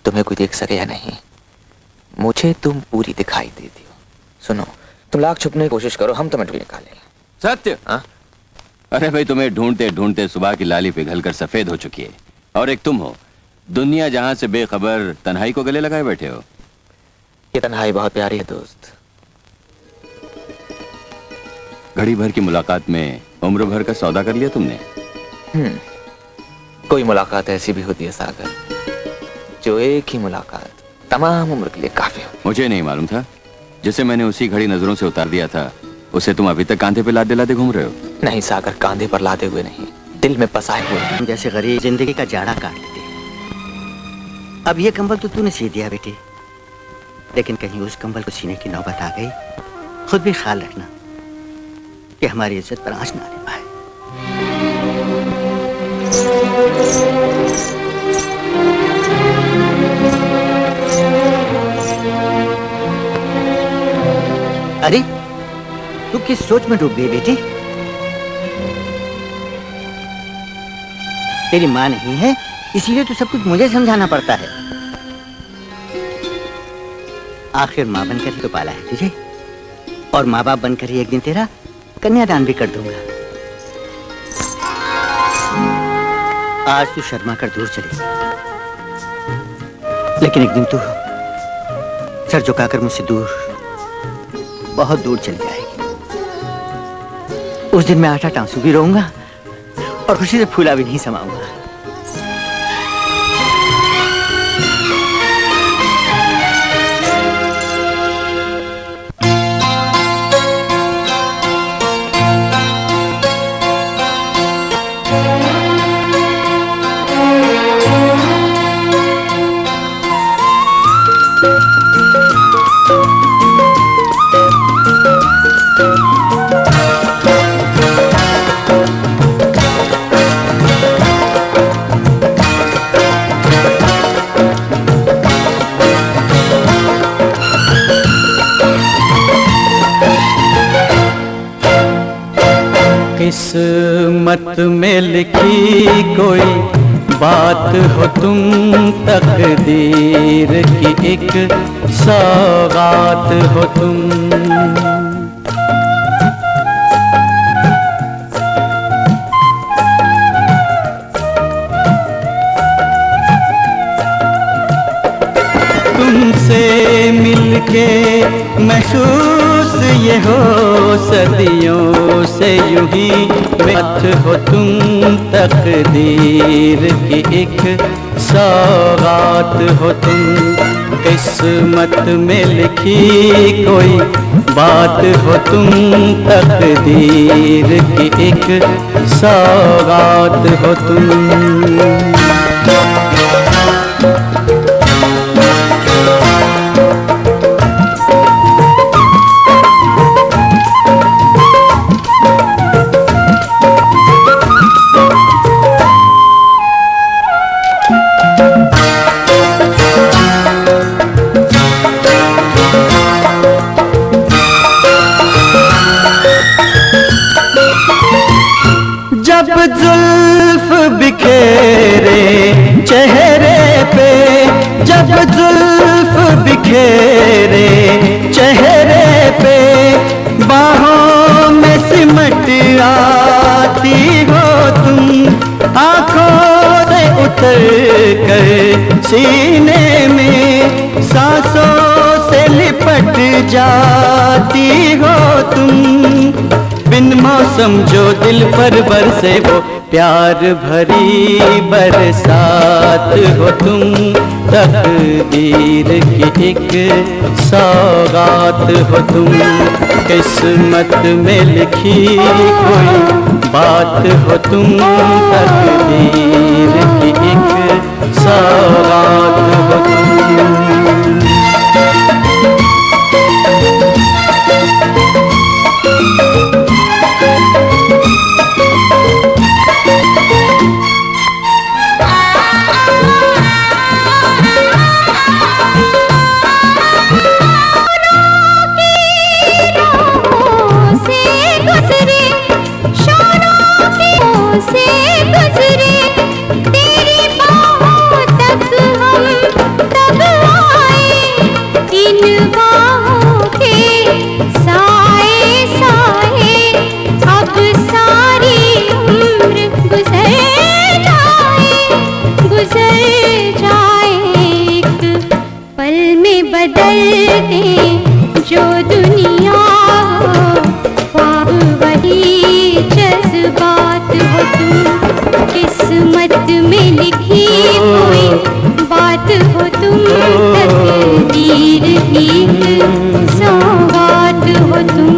तुम्हें कोई देख सके या नहीं, मुझे तुम पूरी दिखाई देती हो। सुनो, तुम लाख छुपने की कोशिश करो, हम तुम्हें ढूंढ निकालेंगे। सत्य? हाँ? अरे भाई, तुम्हें ढूंढते ढूंढते सुबह की लाली पिघल कर सफेद हो चुकी है, और एक तुम हो दुनिया जहां से बेखबर तन्हाई को गले लगाए बैठे हो। ये तन्हाई बहुत प्यारी है दोस्त। घड़ी भर की मुलाकात में उम्र भर का सौदा कर लिया तुमने। कोई मुलाकात ऐसी भी होती है सागर, जो एक ही मुलाकात तमाम उम्र के लिए काफी हो। मुझे नहीं मालूम था, जिसे मैंने उसी घड़ी नजरों से उतार दिया था, उसे तुम अभी तक कांधे पे लादे लादे घूम रहे हो। नहीं सागर, कांधे पर लादे हुए नहीं, दिल में पसाए हुए। हम जैसे गरीब जिंदगी का जाड़ा काट लेते हैं। अब ये कंबल तो तूने सी दिया बेटी, लेकिन कहीं उस कंबल को सीने की नौबत आ गई, खुद भी ख्याल रखना कि हमारी इज्जत पर आंच ना आने पाए। अरे तू किस सोच में डूब गई बेटी? तेरी माँ नहीं है, इसीलिए तो सब कुछ मुझे समझाना पड़ता है। आखिर माँ बनकर ही तो पाला है तुझे, और माँ बाप बनकर ही एक दिन तेरा कन्यादान भी कर दूंगा। आज तू शर्मा कर दूर चली, लेकिन एक दिन तू सर झुकाकर मुझसे दूर, बहुत दूर चली जाएगी। उस दिन मैं आटा टांसू भी रहूंगा और खुशी से फूला भी नहीं समाऊंगा। किस्मत में लिखी कोई बात हो तुम, तकदीर की एक सौगात हो तुम। तुमसे मिलके महसूस ये हो सदियों से यूं ही बात हो तुम, तकदीर की एक सौगात हो तुम। किस्मत में लिखी कोई बात हो तुम, तकदीर की एक सौगात हो तुम। जब जुल्फ बिखेरे चेहरे पे, जब जुल्फ बिखेरे चेहरे पे, बाहों में सिमट आती हो तुम, आंखों से उतर कर सीने में सांसों से लिपट जाती हो तुम। बिन मौसम जो दिल पर बरसे वो प्यार भरी बरसात हो तुम, तकदीर की एक सौगात हो तुम। किस्मत में लिखी कोई बात हो तुम, तकदीर की एक सौगात हो तुम। से गुजरे तेरी बाहों तक दुनिया हो, ख्वाब वही जज्बात हो तुम, किस्मत में लिखी कोई बात हो तुम, तकदीर की सौगात हो तुम।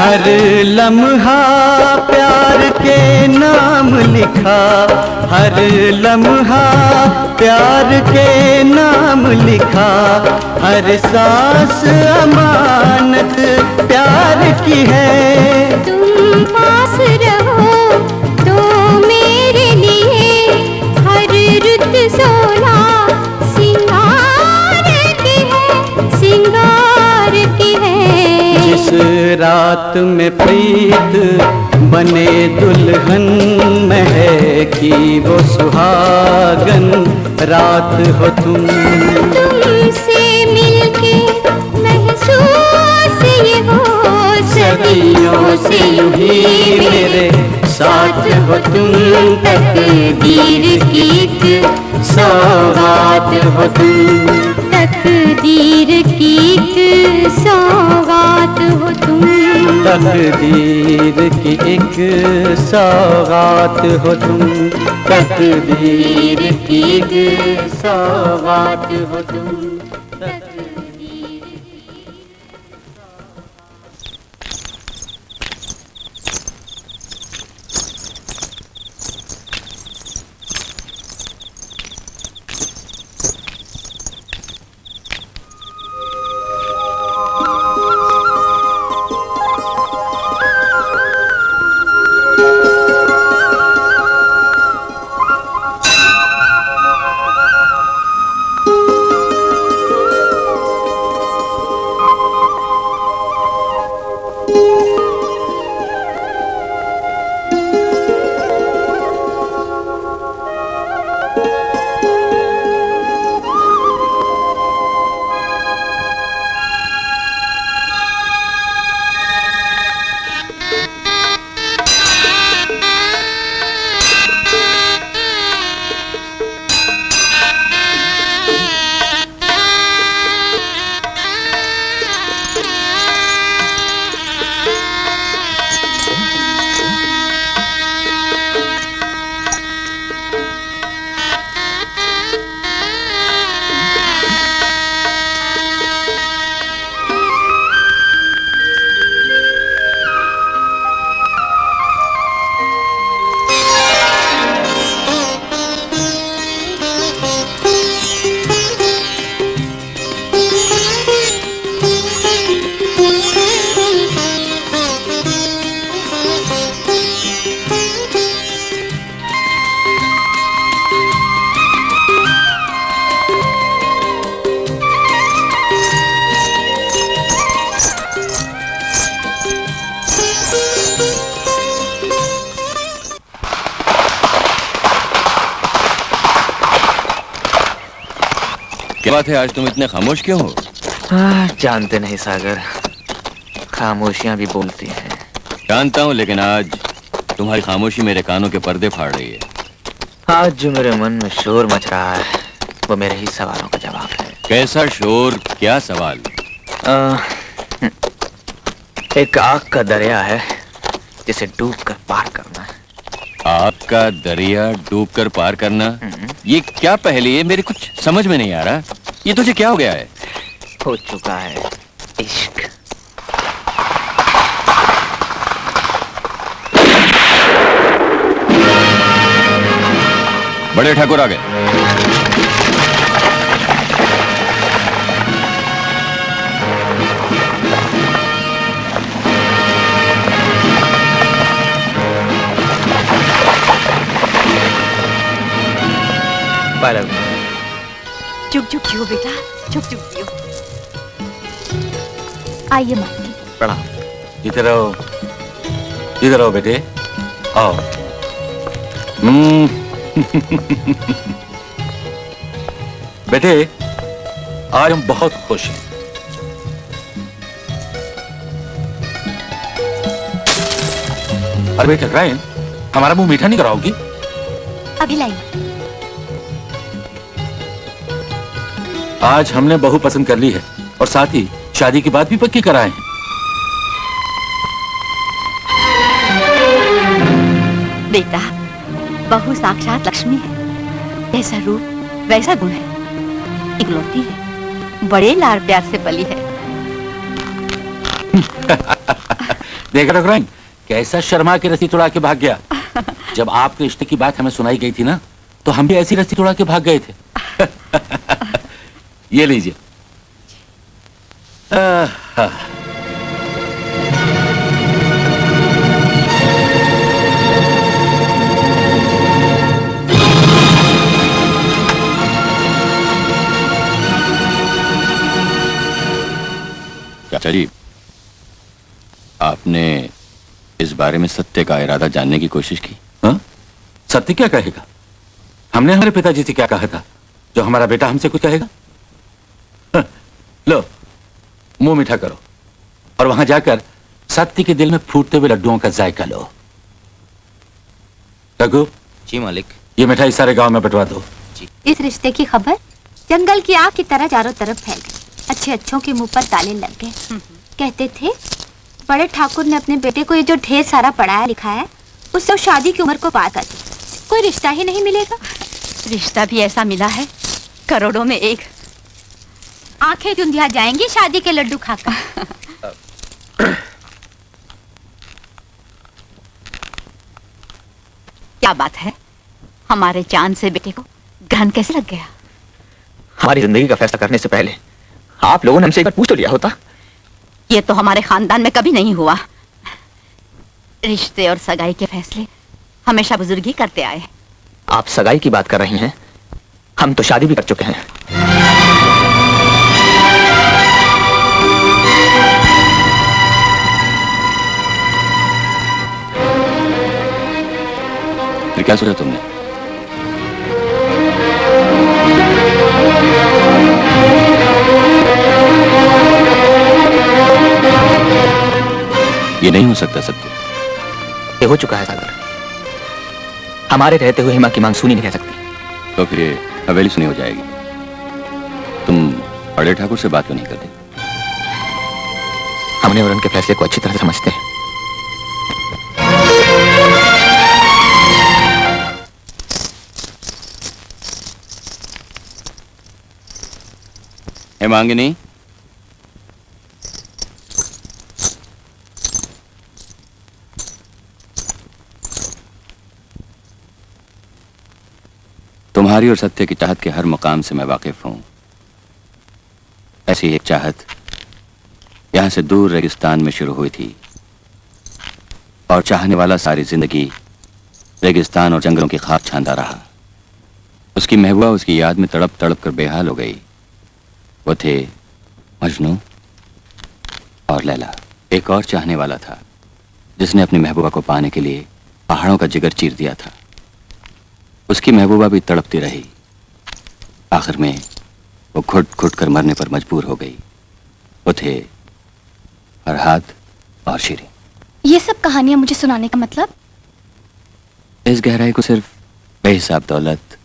हर लम्हा प्यार के नाम लिखा, हर लम्हा प्यार के नाम लिखा, हर सांस अमानत प्यार की है। तुम पास रहो तो मेरे लिए हर रुत सोना सिंगार की है, सिंगार की है। जिस रात में प्रीत बने दुल्हन महकी वो सुहागन रात हो तुम। तुमसे मिलके महसूस ये हो, सदियों से यूं ही मेरे साथ हो तुम, तकदीर की एक सौगात हो तुम, तकदीर की एक सौगात हो तुम, तकदीर की एक सौगात हो तुम, तकदीर की एक सौगात हो तुम। क्या बात है, आज तुम इतने खामोश क्यों हो? जानते नहीं सागर, खामोशियां भी बोलती हैं। जानता हूँ, लेकिन आज तुम्हारी खामोशी मेरे कानों के पर्दे फाड़ रही है। आज जो मेरे मन में शोर मच रहा है वो मेरे ही सवालों का जवाब है। कैसा शोर, क्या सवाल? एक आग का दरिया है जिसे डूब कर पार करना है। आग का दरिया डूब कर पार करना, ये क्या पहेली है? मेरे कुछ समझ में नहीं आ रहा। ये तुझे क्या हो गया है? हो चुका है इश्क। बड़े ठाकुर आ गए। चुप चुप क्यों बेटा, चुप चुप क्यों? आइए माँ जी। प्रणाम। इधर आओ, इधर आओ बेटे, आओ। बेटे, आज हम बहुत खुश हैं। अरे बेटा रायन, हमारा मुंह मीठा नहीं कराओगी? अभी लाई। आज हमने बहू पसंद कर ली है और साथ ही शादी की बात भी पक्की कराए हैं। बेटा, बहू साक्षात लक्ष्मी है। जैसा रूप वैसा गुण है। इकलौती है, बड़े लाड़ प्यार से पली है। देखा डॉक्टर रायन, कैसा शर्मा के रस्सी तोड़ा के भाग गया। जब आपके रिश्ते की बात हमें सुनाई गई थी ना, तो हम भी ऐसी रस्सी तोड़ा के भाग गए थे। ये लीजिए। चाचा जी, आपने इस बारे में सत्य का इरादा जानने की कोशिश की? हाँ? सत्य क्या कहेगा? हमने हमारे पिताजी से क्या कहा था जो हमारा बेटा हमसे कुछ कहेगा? हाँ, लो मुंह मीठा करो और वहां जाकर सत्य के दिल में फूटते हुए लड्डुओं का जायका लो। रघु जी मालिक। ये मिठाई सारे गांव में बंटवा दो। इस रिश्ते की खबर जंगल की आग की तरह चारों तरफ फैल गई। अच्छे अच्छों के मुंह पर ताले लग गए। कहते थे बड़े ठाकुर ने अपने बेटे को ये जो ढेर सारा पढ़ाया लिखाया है, उससे शादी की उम्र को पार कर दी। कोई रिश्ता ही नहीं मिलेगा। रिश्ता भी ऐसा मिला है, करोड़ों में एक। आंखें चुंधिया जाएंगी शादी के लड्डू खाकर। क्या बात है, हमारे चांद से बेटे को ग्रहण कैसे लग गया? हमारी जिंदगी का फैसला करने से पहले आप लोगों ने हमसे एक बार पूछ तो लिया होता। ये तो हमारे खानदान में कभी नहीं हुआ। रिश्ते और सगाई के फैसले हमेशा बुजुर्ग ही करते आए। आप सगाई की बात कर रही हैं, हम तो शादी भी कर चुके हैं। फिर क्या सोचा तुमने? ये नहीं हो सकता सत्य। ये हो चुका है सागर। हमारे रहते हुए हिमा की मांग सुनी नहीं रह सकती। तो फिर ये हवेली सुनी हो जाएगी। तुम बड़े ठाकुर से बात क्यों नहीं करते? हमने और उनके फैसले को अच्छी तरह से समझते हैं। हेमांगिनी, तुम्हारी और सत्य की चाहत के हर मुकाम से मैं वाकिफ हूं। ऐसी एक चाहत यहां से दूर रेगिस्तान में शुरू हुई थी और चाहने वाला सारी जिंदगी रेगिस्तान और जंगलों की खाक छांदा रहा। उसकी महबूबा उसकी याद में तड़प तड़प कर बेहाल हो गई। वो थे मजनू और लैला। एक और चाहने वाला था जिसने अपनी महबूबा को पाने के लिए पहाड़ों का जिगर चीर दिया था। उसकी महबूबा भी तड़पती रही। आखिर में वो घुट घुट कर मरने पर मजबूर हो गई। वो थे फरहाद और शीरी। ये सब कहानियां मुझे सुनाने का मतलब? इस गहराई को सिर्फ बेहिसाब दौलत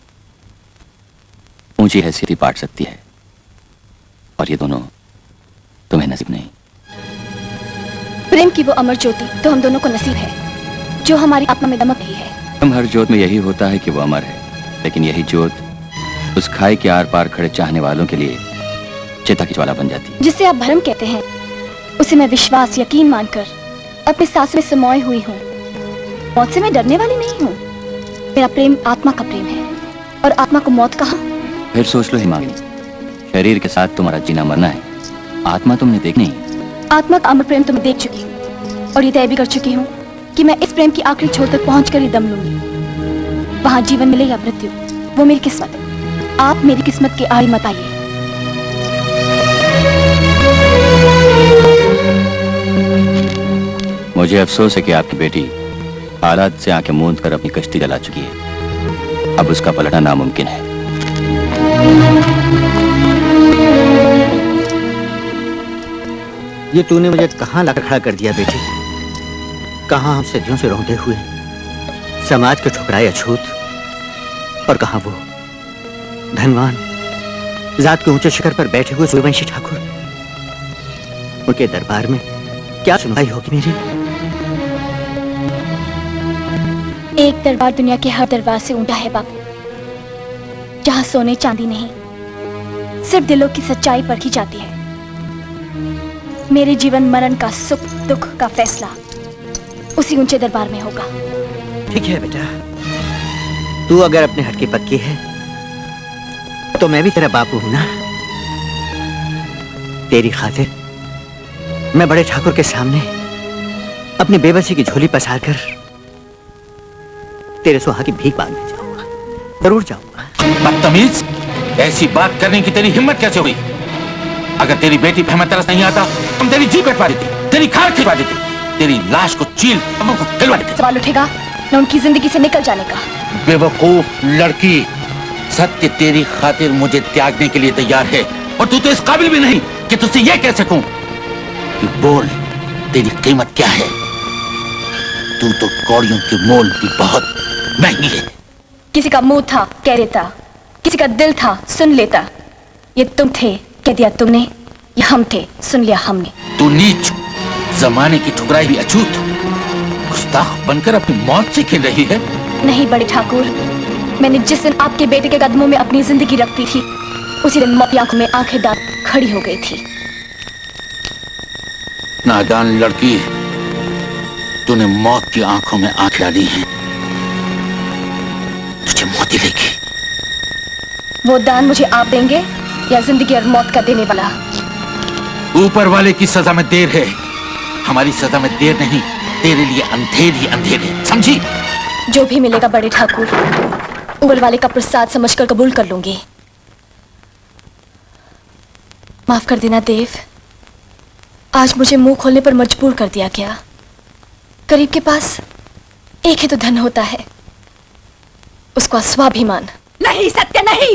ऊंची हैसियत ही पाट सकती है, और ये दोनों तुम्हें नसीब नहीं। प्रेम की वो अमर ज्योति तो हम दोनों को नसीब है, जो हमारी आत्मा में दमक रही है। हर जोत में यही होता है कि वो अमर है, लेकिन यही जोत उस खाई के आर पार खड़े चाहने वालों के लिए चिता की ज्वाला बन जाती है। जिसे आप भरम कहते हैं, उसे मैं विश्वास यकीन मानकर अपने सांसों में समाई हुई हूँ। मौत से मैं डरने वाली नहीं हूँ। मेरा प्रेम आत्मा का प्रेम है, और आत्मा को मौत कहाँ? फिर सोच लो हिमांगिनी, शरीर के साथ तुम्हारा जीना मरना है, आत्मा तुमने देखनी है। आत्मा का अमर प्रेम तो मैं देख चुकी हूँ, और ये तय भी कर चुकी हूँ कि मैं इस प्रेम की आखिरी छोर तक पहुंचकर ही दम लूंगी। वहां जीवन मिले या मृत्यु, वो मेरी किस्मत है। आप मेरी किस्मत के आड़ी मत आइए। मुझे अफसोस है कि आपकी बेटी हालात से आंखें मूंद कर अपनी कश्ती जला चुकी है। अब उसका पलटना नामुमकिन है। ये तूने मुझे कहां लाकर खड़ा कर दिया बेटी? कहां हम सदियों से रोंदे हुए समाज के ठुकराए अछूत, और कहां वो धनवान जात के ऊंचे शिखर पर बैठे हुए सूर्यवंशी ठाकुर? उनके दरबार में क्या सुनवाई होगी मेरी? एक दरबार दुनिया के हर दरबार से ऊंचा है बापू, जहां सोने चांदी नहीं, सिर्फ दिलों की सच्चाई परखी जाती है। मेरे जीवन मरण का, सुख दुख का फैसला उसी ऊंचे दरबार में होगा। ठीक है बेटा, तू अगर अपने हट की पक्की है तो मैं भी तेरा बापू हूं ना। तेरी खातिर मैं बड़े ठाकुर के सामने अपनी बेबसी की झोली पसार कर तेरे सुहा की भीख मांगने जाऊंगा, जरूर जाऊंगा। बदतमीज, ऐसी बात करने की तेरी हिम्मत कैसे हुई? अगर तेरी बेटी पे हमें तरस नहीं आता, हम तेरी जी कटवा देते, तेरी खाल खिलवा देते, तेरी लाश को चील को खिलवा देते। सवाल उठेगा न उनकी जिंदगी से निकल जाने का। बेवकूफ लड़की, सत्य तेरी खातिर मुझे त्यागने के लिए तैयार है, और तू तो इस काबिल भी नहीं कि तुझसे यह कह सकूं कि बोल तेरी कीमत क्या है। तू तो कौड़ियों की मोल भी बहुत महंगी है। किसी का मुंह था कह देता, किसी का दिल था सुन लेता। ये तुम थे कह दिया तुमने, या हम थे सुन लिया हमने। तू नीच, जमाने की ठुकराई हुई अछूत, गुस्ताख बनकर अपनी मौत से खेल रही है। नहीं बड़े ठाकुर, मैंने जिस दिन आपके बेटे के कदमों में अपनी जिंदगी रखती थी, उसी दिन मौत की आंखों में आंखें डाल खड़ी हो गई थी। नादान लड़की, तूने मौत की आंखों में आंख डाली है, तुझे मौत ही लेगी। वो दान मुझे आप देंगे या जिंदगी और मौत का देने वाला? ऊपर वाले की सजा में देर है, हमारी सजा में देर नहीं। तेरे लिए अंधेर ही अंधेर है, समझी? जो भी मिलेगा बड़े ठाकुर, ऊपर वाले का प्रसाद समझकर कबूल कर लूंगी। माफ कर देना देव, आज मुझे मुंह खोलने पर मजबूर कर दिया गया। गरीब के पास एक ही तो धन होता है, उसका स्वाभिमान। नहीं सत्य, नहीं,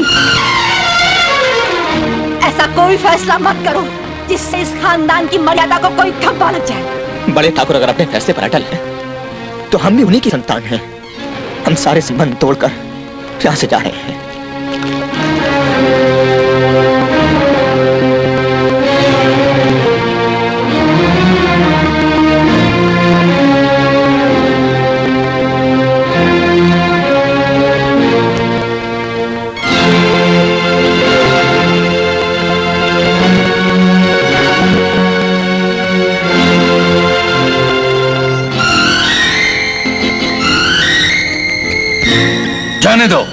ऐसा कोई फैसला मत करो जिससे इस खानदान की मर्यादा को कोई धब्बा लग जाए। बड़े ठाकुर अगर अपने फैसले पर अटल हैं, तो हम भी उन्हीं की संतान हैं। हम सारे संबंध तोड़कर यहाँ से जा रहे हैं। जाने दो।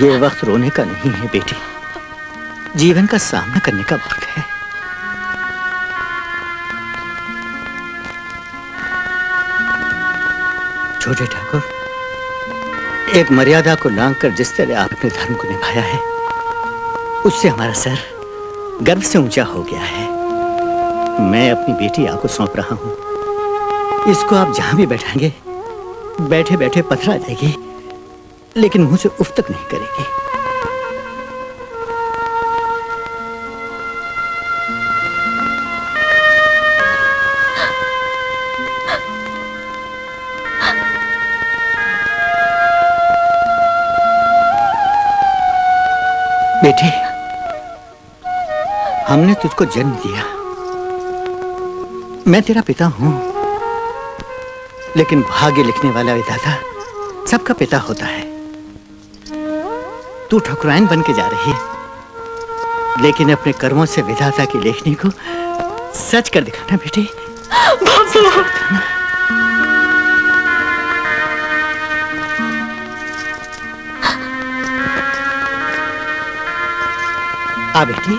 ये वक्त रोने का नहीं है बेटी, जीवन का सामना करने का वक्त है। छोटे ठाकुर, एक मर्यादा को लांघकर जिस तरह आपने धर्म को निभाया है, उससे हमारा सर गर्व से ऊंचा हो गया है। मैं अपनी बेटी आपको सौंप रहा हूं। इसको आप जहां भी बैठाएंगे, बैठे बैठे पथरा देगी, लेकिन मुंह से उफ तक नहीं करेगी। बेटी, हमने तुझको जन्म दिया, मैं तेरा पिता हूं, लेकिन भाग्य लिखने वाला विधाता सबका पिता होता है। तू ठकुराइन बन के जा रही है, लेकिन अपने कर्मों से विधाता की लेखनी को सच कर दिखाना बेटी। आ बेटी।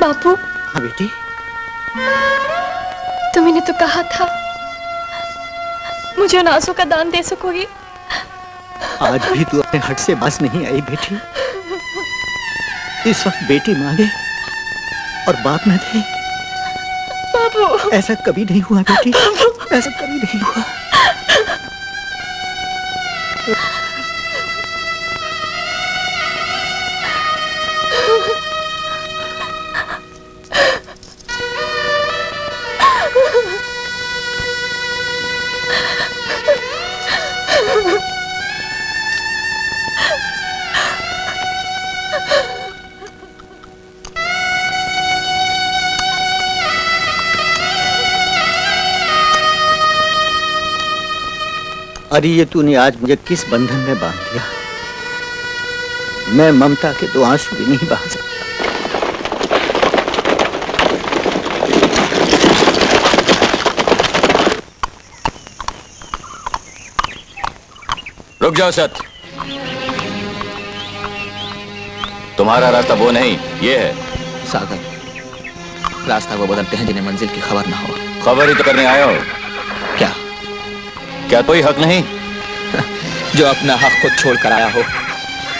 बापू। हाँ बेटी। तुमने तो कहा था मुझे उन आंसू का दान दे सकोगी। आज भी तू अपने हट से बस नहीं आई बेटी। इस वक्त बेटी मांगे और बाप न दे। बाबू। ऐसा कभी नहीं हुआ बेटी, ऐसा कभी नहीं हुआ। अरे ये तूने आज मुझे किस बंधन में बांध दिया। मैं ममता के 2 आंसू भी नहीं बहा सकता। रुक जाओ सत। तुम्हारा रास्ता वो नहीं, ये है। सागर, रास्ता वो बदलते हैं जिन्हें मंजिल की खबर ना हो। खबर ही तो करने आया हो। क्या क्या कोई हक नहीं? जो अपना हक खुद छोड़ कर आया हो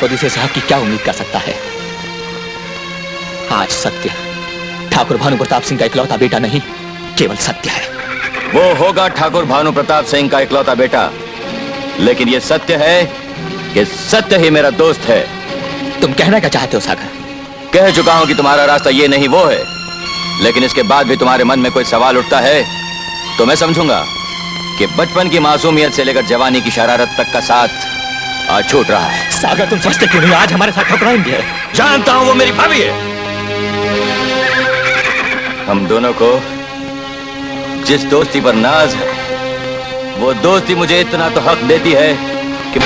तो दूसरे से हक की क्या उम्मीद कर सकता है? आज सत्य ठाकुर भानु प्रताप सिंह का इकलौता बेटा नहीं, केवल सत्य है। वो होगा ठाकुर भानु प्रताप सिंह का इकलौता बेटा, लेकिन ये सत्य है कि सत्य ही मेरा दोस्त है। तुम कहना क्या चाहते हो सागर? कह चुका हूं कि तुम्हारा रास्ता ये नहीं वो है, लेकिन इसके बाद भी तुम्हारे मन में कोई सवाल उठता है तो मैं समझूंगा कि बचपन की मासूमियत से लेकर जवानी की शरारत तक का साथ आज छूट रहा है। सागर तुम समझते क्यों नहीं? आज हमारे साथ ठकुराइन भी है। जानता हूं वो मेरी भाभी है। हम दोनों को जिस दोस्ती पर नाज है वो दोस्ती मुझे इतना तो हक देती है कि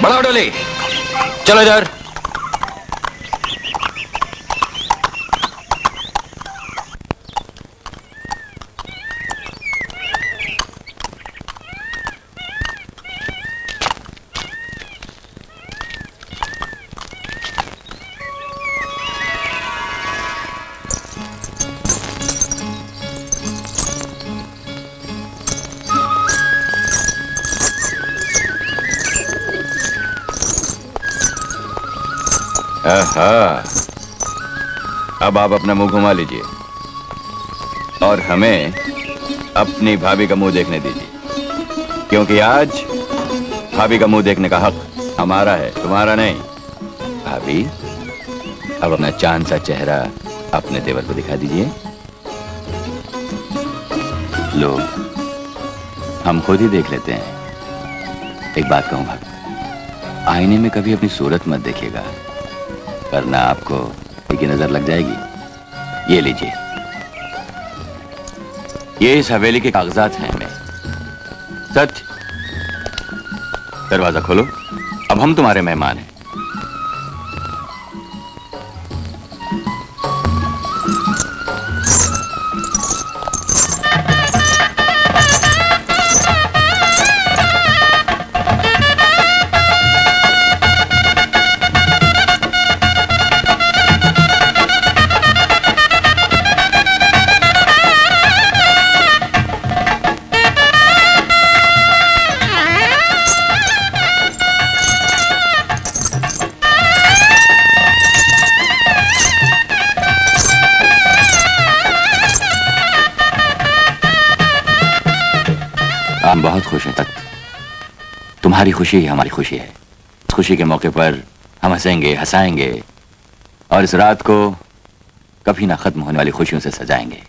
बढ़ाओ डोली, चलो इधर। अब आप अपना मुंह घुमा लीजिए और हमें अपनी भाभी का मुंह देखने दीजिए, क्योंकि आज भाभी का मुंह देखने का हक हमारा है, तुम्हारा नहीं। भाभी, अब अपना चांद सा चेहरा अपने देवर को दिखा दीजिए। लो, हम खुद ही देख लेते हैं। एक बात कहूं भाभी, आईने में कभी अपनी सूरत मत देखिएगा, वरना आपको की नजर लग जाएगी। ये लीजिए, ये इस हवेली के कागजात हैं। हमें सच, दरवाजा खोलो, अब हम तुम्हारे मेहमान हैं। हम बहुत खुश हैं तक। तुम्हारी खुशी ही हमारी खुशी है। इस खुशी के मौके पर हम हंसेंगे, हंसाएंगे और इस रात को कभी ना खत्म होने वाली खुशियों से सजाएंगे।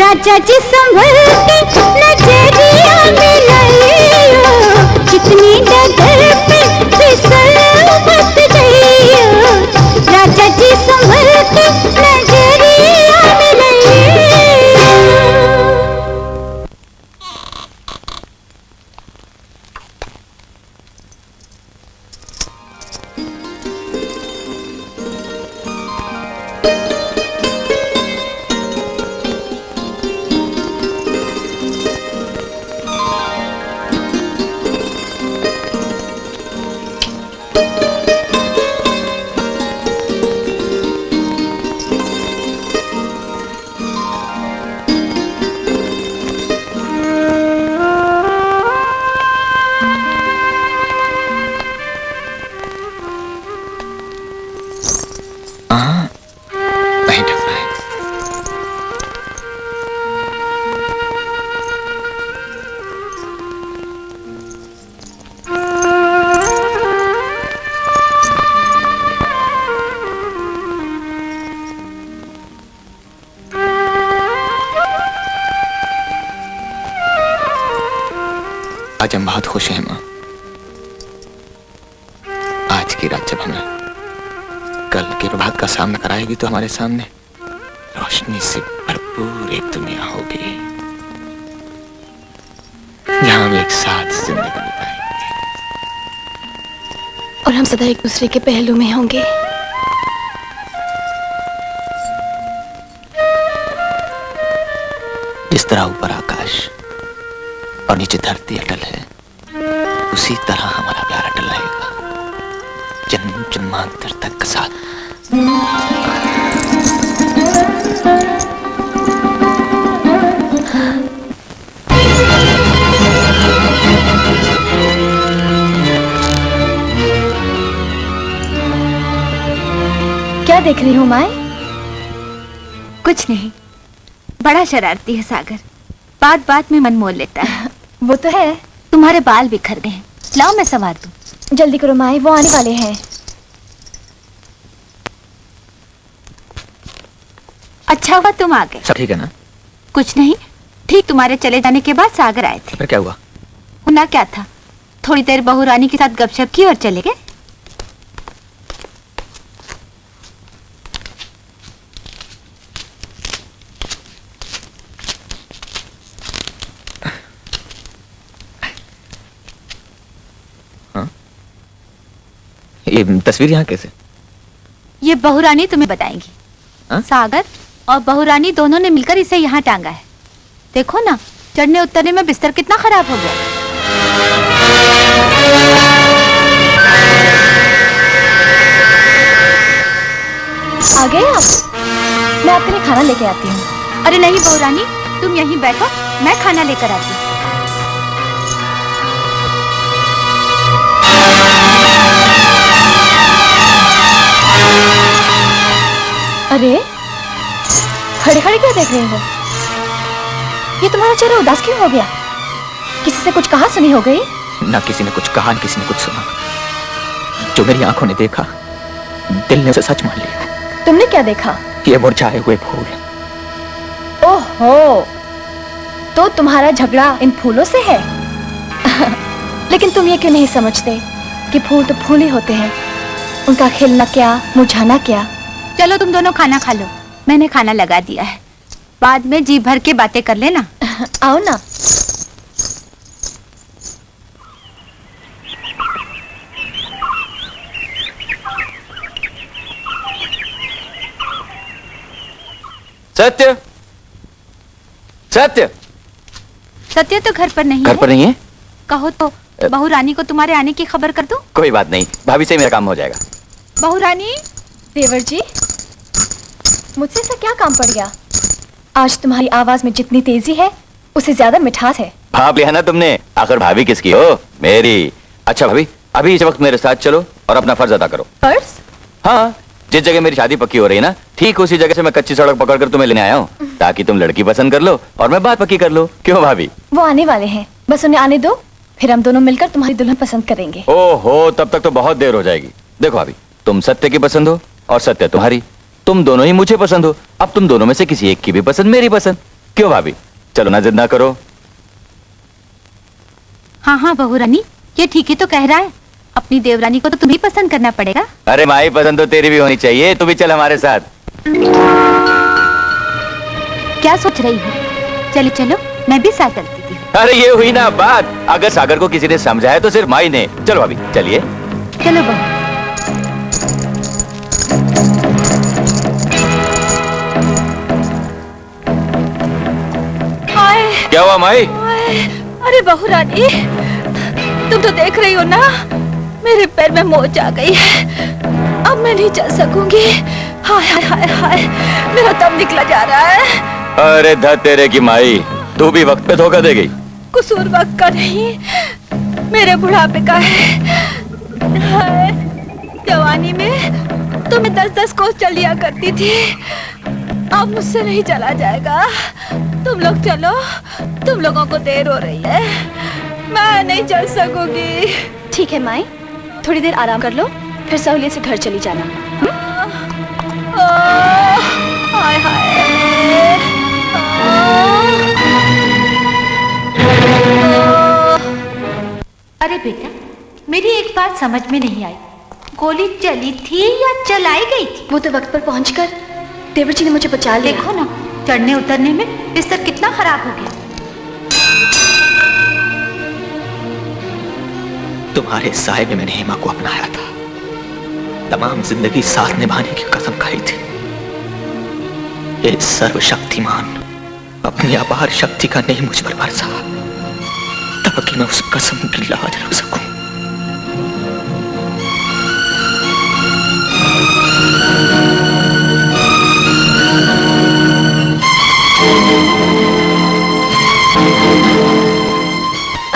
राजा जी संभल के नजरिया मिलाइयो, जितनी डगर पे फिसल मत जाइयो, राजा जी संभल के नजरिया मिलाइयो। नहीं ढक रहा है। आज हम बहुत खुश हैं माँ। आज की रात जब हमें कल के प्रभात का सामना कराएगी तो हमारे सामने रोशनी से भरपूर एक दुनिया होगी जहां हम एक साथ जिंदगी बिताएंगे और हम सदा एक दूसरे के पहलू में होंगे। जिस तरह ऊपर आकाश और नीचे धरती अटल है, उसी तरह हमारा प्यार अटल रहेगा जन्म जन्मांतर तक साथ। क्या देख रही हूँ माए? कुछ नहीं, बड़ा शरारती है सागर, बात बात में मन मोल लेता है। वो तो है। तुम्हारे बाल बिखर गए हैं, लाओ मैं संवार दूं। जल्दी करो माए, वो आने वाले हैं। अच्छा हुआ तुम आ गए। सब ठीक है ना? कुछ नहीं, ठीक तुम्हारे चले जाने के बाद सागर आए थे। फिर क्या हुआ? होना क्या था, थोड़ी देर बहू रानी के साथ गपशप की और चले गए। ये तस्वीर यहाँ कैसे? ये बहू रानी तुम्हें बताएंगी। हा? सागर और बहू रानी दोनों ने मिलकर इसे यहाँ टांगा है। देखो ना, चढ़ने उतरने में बिस्तर कितना खराब हो गया। आ गए आप? मैं आपके लिए खाना लेके आती हूँ। अरे नहीं बहू रानी, तुम यहीं बैठो, मैं खाना लेकर आती हूँ। अरे खड़े खड़े क्या देख रहे हो? ये तुम्हारा चेहरा उदास क्यों हो गया? किसी से कुछ कहा सुनी हो गई? ना किसी ने कुछ कहा, ना किसी ने कुछ सुना। जो मेरी आंखों ने देखा, दिल ने उसे सच मान लिया। तुमने क्या देखा? ये मुरझाए हुए फूल। ओहो, तो तुम्हारा झगड़ा इन फूलों से है? लेकिन तुम ये क्यों नहीं समझते कि फूल तो फूल ही होते हैं, उनका खिलना क्या, मुरझाना क्या। चलो तुम दोनों खाना खा लो, मैंने खाना लगा दिया है, बाद में जी भर के बातें कर लेना। आओ ना। सत्य, सत्य, सत्य तो घर पर नहीं घर है। पर नहीं है? कहो तो बहू रानी को तुम्हारे आने की खबर कर दूं? कोई बात नहीं, भाभी से मेरा काम हो जाएगा। बहू रानी। देवर जी, मुझसे ऐसा क्या काम पड़ गया? आज तुम्हारी आवाज में जितनी तेजी है, उससे ज्यादा मिठास है। भाप लिया ना तुमने, आखिर भाभी किसकी हो? मेरी। अच्छा भाभी, अभी इस वक्त मेरे साथ चलो और अपना फर्ज अदा करो। फर्ज? हाँ, जिस जगह मेरी शादी पक्की हो रही है ना, ठीक उसी जगह से मैं कच्ची सड़क पकड़कर तुम्हें लेने आया हूँ, ताकि तुम लड़की पसंद कर लो और मैं बात पक्की कर लो। क्यों भाभी? वो आने वाले हैं, बस उन्हें आने दो, फिर हम दोनों मिलकर तुम्हारी दुल्हन पसंद करेंगे। ओहो, तब तक तो बहुत देर हो जाएगी। देखो भाभी, तुम सत्य की पसंद हो और सत्य तुम्हारी, तुम दोनों ही मुझे पसंद हो। अब तुम दोनों में से किसी एक की भी पसंद मेरी पसंद, क्यों भाभी, चलो ना, जिद ना करो। हाँ हाँ बहू रानी, ये ठीक ही तो कह रहा है। अपनी देवरानी को तो तुम्हें पसंद करना पड़ेगा। अरे माई, पसंद तो तेरी भी होनी चाहिए, तू भी चल हमारे साथ। क्या सोच रही हो? चलो चलो, मैं भी साथ चलती थी। अरे ये हुई ना बात, अगर सागर को किसी ने समझाया तो सिर्फ माई ने। चलो भाभी, चलिए। चलो बहू। क्या हुआ माई? अरे बहू रानी, तुम तो देख रही हो ना, मेरे पैर में मोच आ गई है। अब मैं नहीं चल सकूंगी। हाय हाय हाय हाय, मेरा दम निकला जा रहा है। अरे धत तेरे की माई, तू भी वक्त पे धोखा दे गई। कसूर वक्त का नहीं, मेरे बुढ़ापे का है। हाय, जवानी में तो मैं 10-10 कोस चल लिया करती थी, अब मुझसे नहीं चला जाएगा। तुम लोग चलो, तुम लोगों को देर हो रही है, मैं नहीं चल सकूंगी। ठीक है माई, थोड़ी देर आराम कर लो, फिर सहूलियत से घर चली जाना। हाय हाय। अरे बेटा, मेरी एक बात समझ में नहीं आई, गोली चली थी या चलाई गई थी? वो तो वक्त पर पहुंचकर देवर जी ने मुझे बचा लिया। देखो ना, चढ़ने उतरने में बिस्तर कितना खराब हो गया। तुम्हारे साए में मैंने हेमा को अपनाया था, तमाम जिंदगी साथ निभाने की कसम खाई थी। ये सर्वशक्तिमान अपनी अपार शक्ति का नहीं मुझ पर बरसा, ताकि मैं उस कसम की लाज रख सकूं।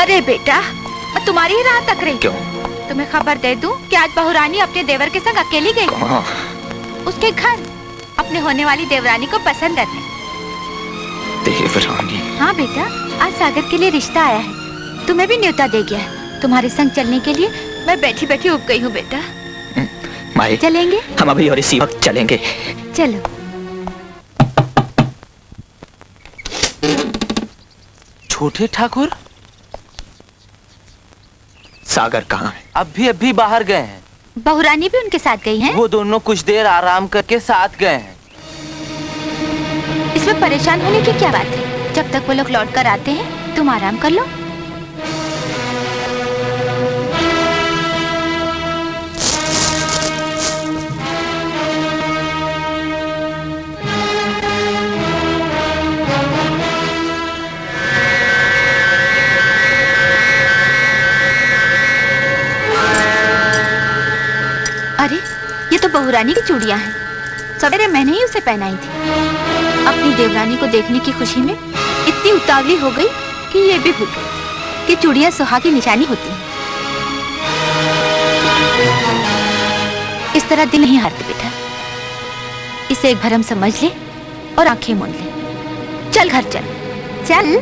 अरे बेटा, मैं तुम्हारी ही राह तक रही। क्यों? तुम्हें खबर दे दूं कि आज बहुरानी अपने देवर के संग अकेली गई। उसके घर अपने होने वाली देवरानी को पसंद करने। देवरानी? हाँ बेटा, आज सागर के लिए रिश्ता आया है, तुम्हें भी न्योता दे गया है। तुम्हारे संग चलने के लिए मैं बैठी बैठी उब गई हूँ बेटा। माई, चलेंगे? हम अभी और इसी वक्त चलेंगे। चलो। छोटे ठाकुर सागर कहाँ है? अभी बाहर गए हैं। बहुरानी भी उनके साथ गई हैं? वो दोनों कुछ देर आराम करके साथ गए हैं। इसमें परेशान होने की क्या बात है? जब तक वो लोग लौट कर आते हैं तुम आराम कर लो। अरे, ये तो बहुरानी की चूड़ियां हैं। सवेरे मैंने ही उसे पहनाई थी। अपनी देवरानी को देखने की खुशी में इतनी उतावली हो गई कि ये भी भूल गई कि चूड़ियां सुहाग की निशानी होती हैं। इस तरह दिल नहीं हारते बेटा। इसे एक भरम समझ ले और आंखें मूंद ले। चल घर चल, चल।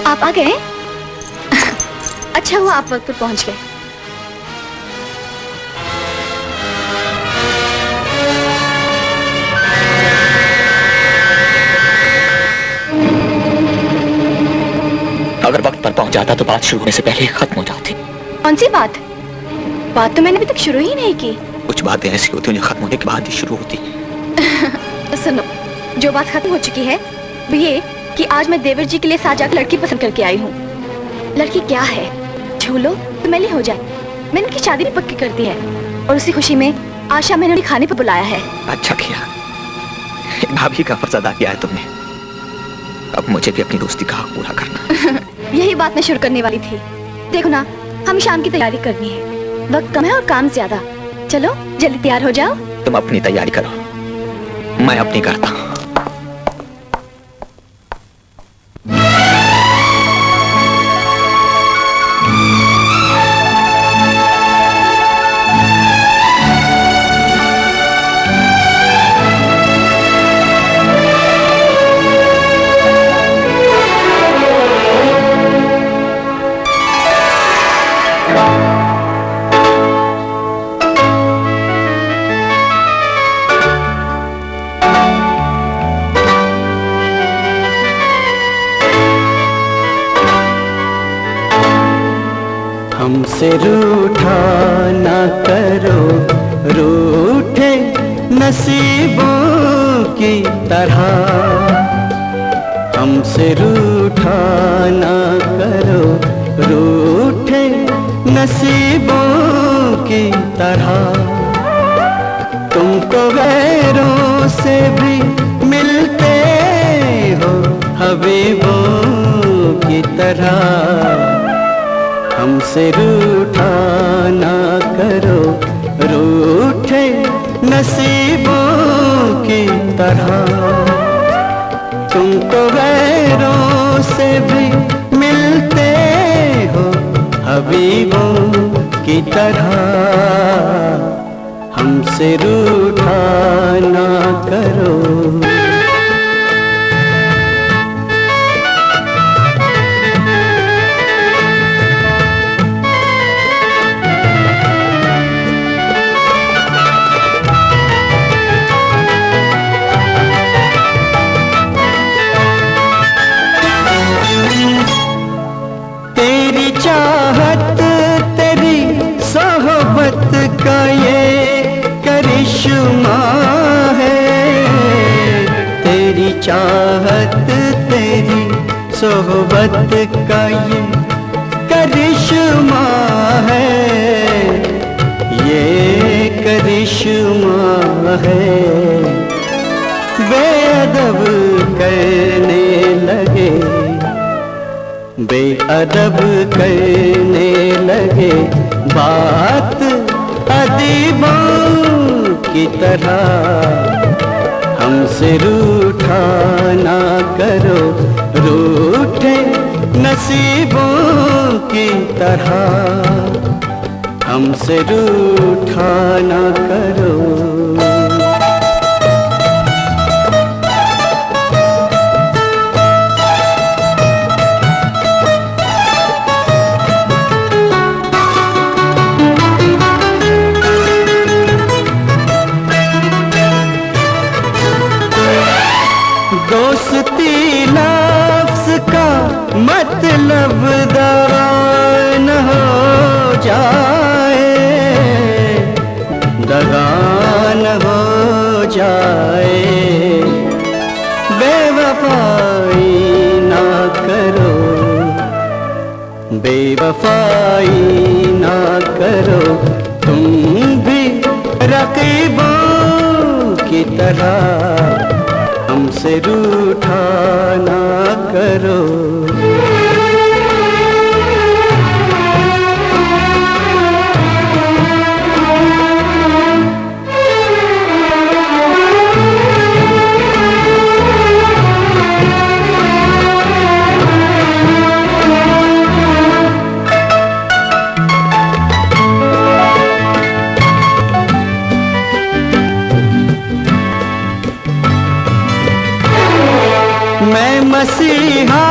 आप आ गए? अच्छा हुआ आप वक्त पर पहुंच गए। अगर वक्त पर पहुंच जाता तो बात शुरू होने से पहले ही खत्म हो जाती। कौन सी बात? बात तो मैंने अभी तक शुरू ही नहीं की। कुछ बातें ऐसी होती हैं जो खत्म होने के बाद ही शुरू होती हैं। सुनो, जो बात खत्म हो चुकी है वो ये कि आज मैं देवर जी के लिए साजा की लड़की पसंद करके आई हूँ। लड़की क्या है, झूलो तो मैंने हो जाए। मैंने उनकी शादी भी पक्की कर दी है और उसी खुशी में आशा मैंने उन्हें खाने पर बुलाया है। अच्छा किया, भाभी का फर्ज अदा किया है तुमने। अब मुझे भी अपनी दोस्ती का हक पूरा करना। यही बात मैं शुरू करने वाली थी। देखो ना, हमें शाम की तैयारी करनी है, वक्त कम है और काम ज्यादा। चलो जल्दी तैयार हो जाओ। तुम अपनी तैयारी करो, मैं अपनी करता हूँ। हमसे रूठा ना करो, रूठे नसीबों की तरह। हमसे रूठा ना करो, रूठे नसीबों की तरह। तुमको गैरों से भी मिलते हो हबीबों की तरह। हमसे रूठा ना करो, रूठे नसीबों की तरह। तुमको गैरों से भी मिलते हो हबीबों की तरह। हमसे रूठा ना करो। तेरी चाहत, तेरी सोहबत का ये करिश्मा है। तेरी चाहत, तेरी सोहबत का ये करिश्मा है। ये करिश्मा है। बेअदब करने लगे, बेअदब करने लगे बात अदीबों की तरह। हमसे रूठा ना करो, रूठे नसीबों की तरह। हमसे रूठा ना करो। दोस्ती लफ्ज़ का मतलब दवा न हो जाए, दगा न हो जाए। बेवफाई ना करो, बेवफाई ना करो। तुम भी रकीबों की तरह। हमसे रूठा ना करो। मैं मसीहा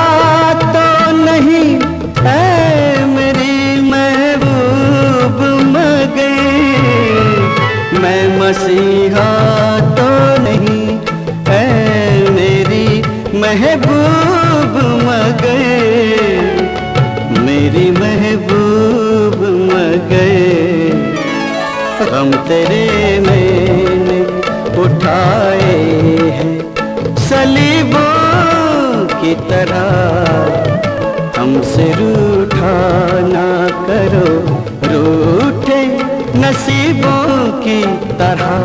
तो नहीं है मेरी महबूब मगर। मैं मसीहा तो नहीं है मेरी महबूब मगर। मेरी महबूब मगर। गम तेरे मैंने उठाए हैं सलीबों की तरह। हमसे रूठा ना करो, रूठे नसीबों की तरह।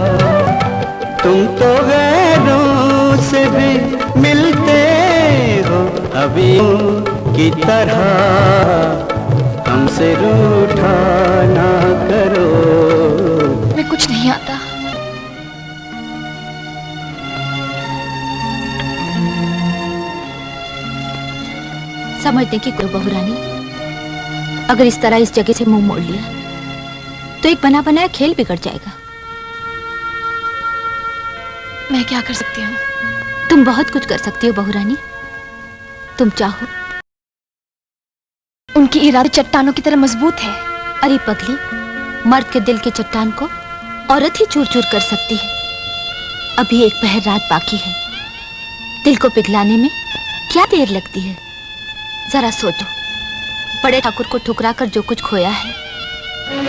तुम तो गैरों से भी मिलते हो हबीबों की तरह। हमसे रूठा ना करो। मैं कुछ नहीं आता। समझने की कोई बहू रानी, अगर इस तरह इस जगह से मुंह मोड़ लिया तो एक बना बनाया खेल बिगड़ जाएगा। मैं क्या कर सकती हूँ? तुम बहुत कुछ कर सकती हो बहू रानी। तुम चाहो। उनकी इरादे चट्टानों की तरह मजबूत है। अरे पगली, मर्द के दिल के चट्टान को औरत ही चूर चूर कर सकती है। अभी एक पहर रात बाकी है। दिल को पिघलाने में क्या देर लगती है? जरा सोचो। बड़े ठाकुर को ठुकरा कर जो कुछ खोया है,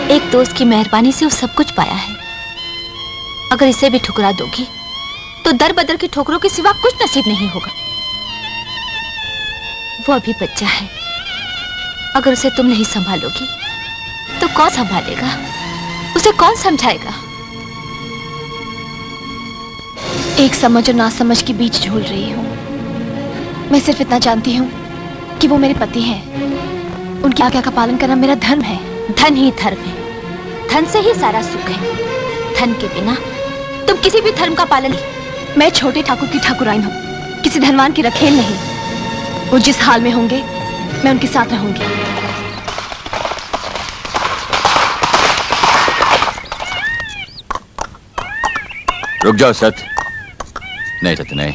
एक दोस्त की मेहरबानी से वो सब कुछ पाया है। अगर इसे भी ठुकरा दोगी तो दर बदर की ठोकरों के सिवा कुछ नसीब नहीं होगा। वो अभी बच्चा है, अगर उसे तुम नहीं संभालोगी तो कौन संभालेगा, उसे कौन समझाएगा? एक समझ और नासमझ के बीच झूल रही हूँ। मैं सिर्फ इतना जानती हूँ कि वो मेरे पति हैं। उनकी आज्ञा का पालन करना मेरा धर्म है। धन ही धर्म है, धन से ही सारा सुख है। धन के बिना तुम किसी भी धर्म का पालन नहीं। मैं छोटे ठाकुर की ठाकुराइन हूँ, किसी धनवान की रखेल नहीं। वो जिस हाल में होंगे मैं उनके साथ रहूंगी। रुक जाओ सत। नहीं सत नहीं,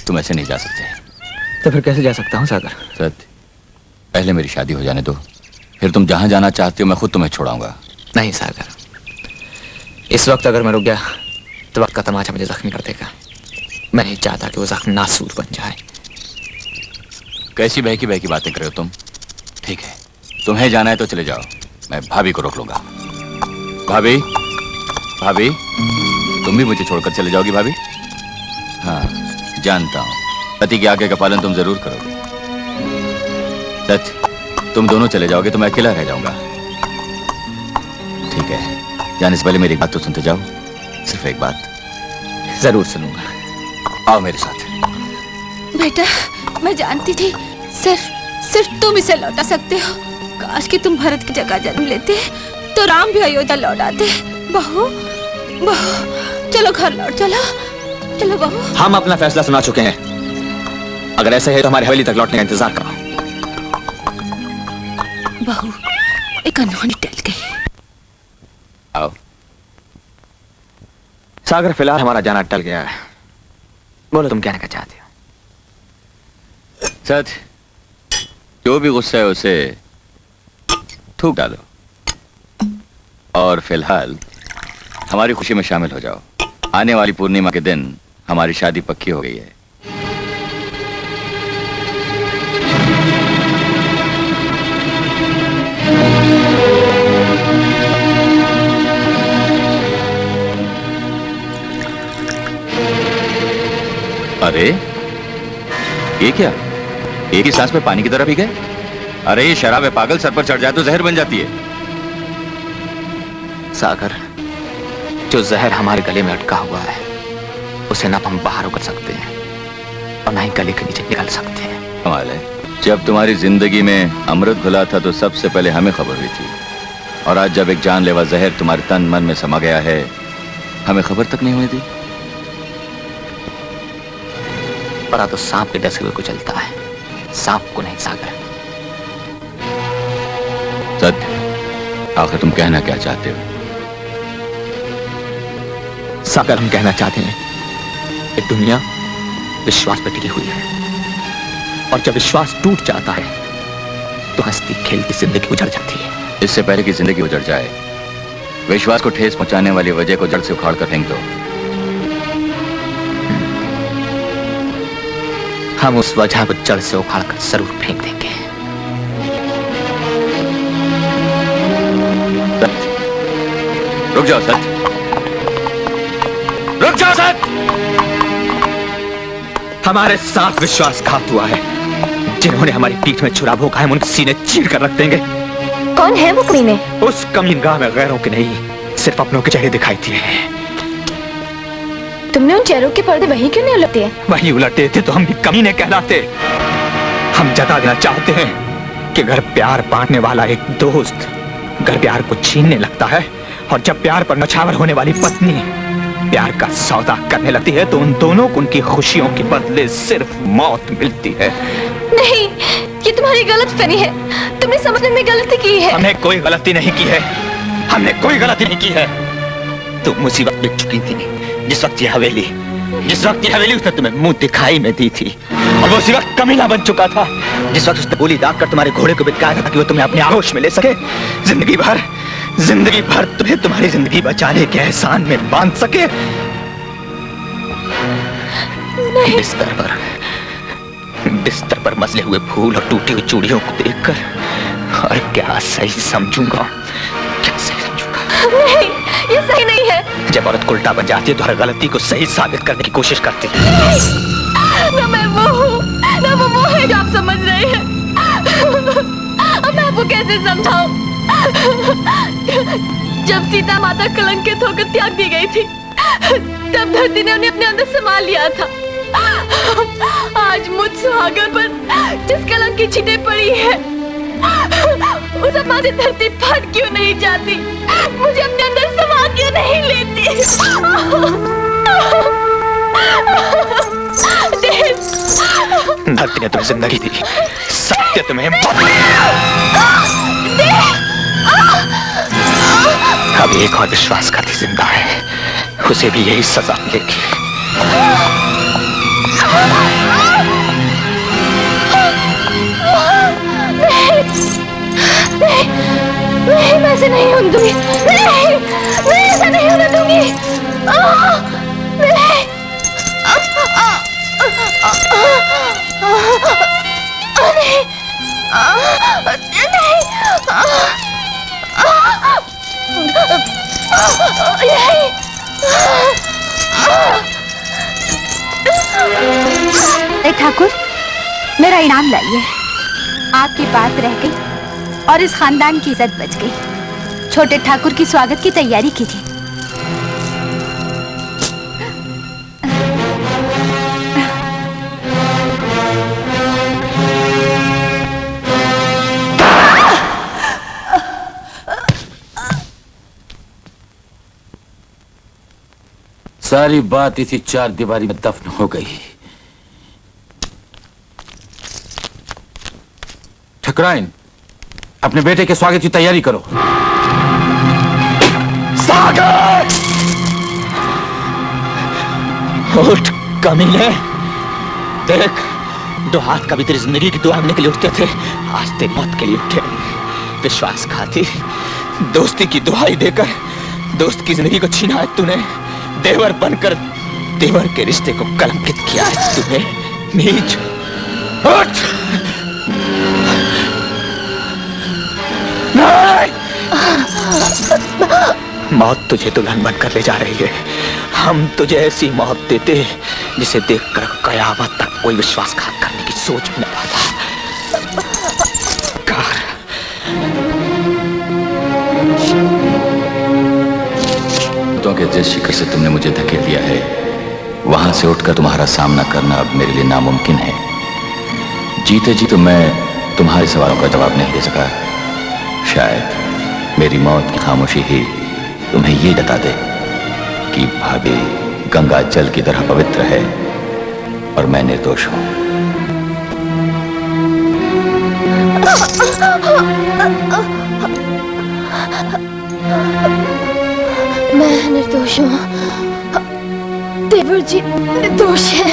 तुम ऐसे नहीं जा सकते। तो फिर कैसे जा सकता हूँ सागर? सत, पहले मेरी शादी हो जाने दो, फिर तुम जहां जाना चाहते हो मैं खुद तुम्हें छोड़ाऊंगा। नहीं सागर, इस वक्त अगर मैं रुक गया तो वक्त का तमाचा मुझे जख्मी कर देगा। मैं नहीं चाहता कि वो जख्म नासूर बन जाए। कैसी बहकी बहकी बातें कर रहे हो तुम? ठीक है, तुम्हें जाना है तो चले जाओ, मैं भाभी को रोक लूंगा। भाभी, भाभी, तुम भी मुझे छोड़कर चले जाओगी भाभी? हाँ, जानता हूं, पति की आज्ञा का पालन तुम जरूर करोगे। सच, तुम दोनों चले जाओगे तो मैं अकेला रह जाऊंगा। ठीक है, जाने से पहले मेरी बात तो सुनते जाओ, सिर्फ एक बात। जरूर सुनूंगा, आओ मेरे साथ। बेटा, मैं जानती थी सिर्फ तुम इसे लौटा सकते हो। काश कि तुम भरत की जगह जन्म लेते तो राम भी अयोध्या लौट आते। बहू, बहू, चलो घर लौट, चलो चलो बहू। हम अपना फैसला सुना चुके हैं। अगर ऐसा है तो हमारी हवेली तक लौटने का इंतजार करो। बहू, एक अनहोनी टल गई। आओ। सागर, फिलहाल हमारा जाना टल गया है। बोलो तुम कहना क्या चाहते हो? सच, जो भी गुस्सा है उसे थूक डालो और फिलहाल हमारी खुशी में शामिल हो जाओ। आने वाली पूर्णिमा के दिन हमारी शादी पक्की हो गई है। अरे ये क्या, एक ही सांस में पानी की तरह पी गए? अरे ये शराब है पागल, सर पर चढ़ जाए तो जहर बन जाती है। सागर, जो जहर हमारे गले में अटका हुआ है उसे ना हम बाहर उगल सकते हैं और ना ही गले के नीचे निकाल सकते हैं। कमाल है, जब तुम्हारी जिंदगी में अमृत घुला था तो सबसे पहले हमें खबर हुई थी, और आज जब एक जानलेवा जहर तुम्हारे तन मन में समा गया है, हमें खबर तक नहीं हुई थी। परा तो सांप के डसे हुए को चलता है, सांप को नहीं। सागर, सत्य, आखिर तुम कहना क्या चाहते हो? सागर, हम कहना चाहते हैं कि दुनिया विश्वास पर टिकी हुई है, और जब विश्वास टूट जाता है तो हंसती खेलती जिंदगी उजड़ जाती है। इससे पहले कि जिंदगी उजड़ जाए, विश्वास को ठेस पहुंचाने वाली वजह को जड़ से उखाड़ कर फेंक दो। हम उस वजह को जड़ से उखाड़ कर जरूर फेंक देंगे। रुक जाओ सच, रुक जाओ सच। हमारे साथ विश्वासघात हुआ है। जिन्होंने हमारी पीठ में छुरा भोंका है, हम उनके सीने चीर कर रख देंगे। कौन है वो कमीने? उस कमीनगाह में गैरों के नहीं, सिर्फ अपनों के चेहरे दिखाई दिए हैं। तुमने उन चेहरों के पर्दे वहीं क्यों नहीं उलटे हैं? वहीं उलटे थे तो हम भी कमीने कहलाते। हम जता देना चाहते हैं कि अगर प्यार बांटने वाला एक दोस्त अगर प्यार को छीनने लगता है, और जब प्यार पर नछावर होने वाली पत्नी प्यार का सौदा करने लगती है, तो उन दोनों को उनकी खुशियों के बदले सिर्फ मौत मिलती है। नहीं, ये तुम्हारी गलतफहमी है। तुमने समझने में गलती की है। हमने कोई गलती नहीं की है, हमने कोई गलती नहीं की है। तुम मुसीबत में चुकी थी जिस वक्त ये हवेली उसने तुम्हें मुंह दिखाई में दी थी, और वो उसी वक्त कमीना बन चुका था जिस वक्त उसने गोली दाग कर तुम्हारे घोड़े को बिटकाया था ताकि वो तुम्हें अपने आगोश में ले सके। जिंदगी भर तुम्हें तुम्हारी जिंदगी बचाने के एहसान में बांध सके। बिस्तर पर मसले हुए फूल और टूटी हुई चूड़ियों को देखकर और क्या सही समझूंगा, क्या सही समझूंगा? नहीं, ये सही नहीं है। जब औरत उल्टा बन जाती है तो हर गलती को सही साबित करने की कोशिश करती है। ना मैं वो हूँ, ना वो है जो आप समझ रहे हैं। अब मैं आपको कैसे समझाऊं? जब सीता माता कलंकित होकर त्याग दी गई थी, तब धरती ने उन्हें अपने अंदर समा लिया था। आज मुझ सुहागन पर जिस कलंक की छींटें पड़ी है, उस हमारी धरती फट क्यों नहीं जाती? मुझे अपने अंदर समा क्यों नहीं लेती? धरती ने तुम्हें जिंदगी दी, सत्य तुम्हें अब एक और विश्वासघाती जिंदा है, उसे भी यही सजा मिलेगी। नहीं, मैं ऐसे नहीं होने दूंगी। नहीं, मैं ऐसा नहीं होने दूंगी। नहीं, ठाकुर, मेरा इनाम लाइए। आपकी बात रह गई और इस खानदान की इज्जत बच गई। छोटे ठाकुर की स्वागत की तैयारी कीजिए। सारी बात इसी चार दीवारी में दफन हो गई। ठकुराइन, अपने बेटे के स्वागत की तैयारी करो। स्वागत! उठ कमीने, देख, दो हाथ कभी तेरी जिंदगी की दुआ मांगने के लिए उठते थे, आज तेरी मौत के लिए उठे। विश्वासघाती, दोस्ती की दुहाई देकर दोस्त की जिंदगी को छीना है तूने। देवर बनकर देवर के रिश्ते को कलंकित किया है तूने। नीच, उठ! मौत तुझे दुल्हन बनकर ले जा रही है। हम तुझे ऐसी मौत देते जिसे देखकर कयामत तक कोई विश्वासघात करने की सोच भी न पाता। तो कि जिस शिखर से तुमने मुझे धकेल दिया है, वहां से उठकर तुम्हारा सामना करना अब मेरे लिए नामुमकिन है। जीते जी तो मैं तुम्हारे सवालों का जवाब नहीं दे सका। शायद मेरी मौत की खामोशी ही तुम्हें ये बता दे कि भाभी गंगा जल की तरह पवित्र है और मैं निर्दोष हूं। मैं निर्दोष हूँ। देवर जी निर्दोष है।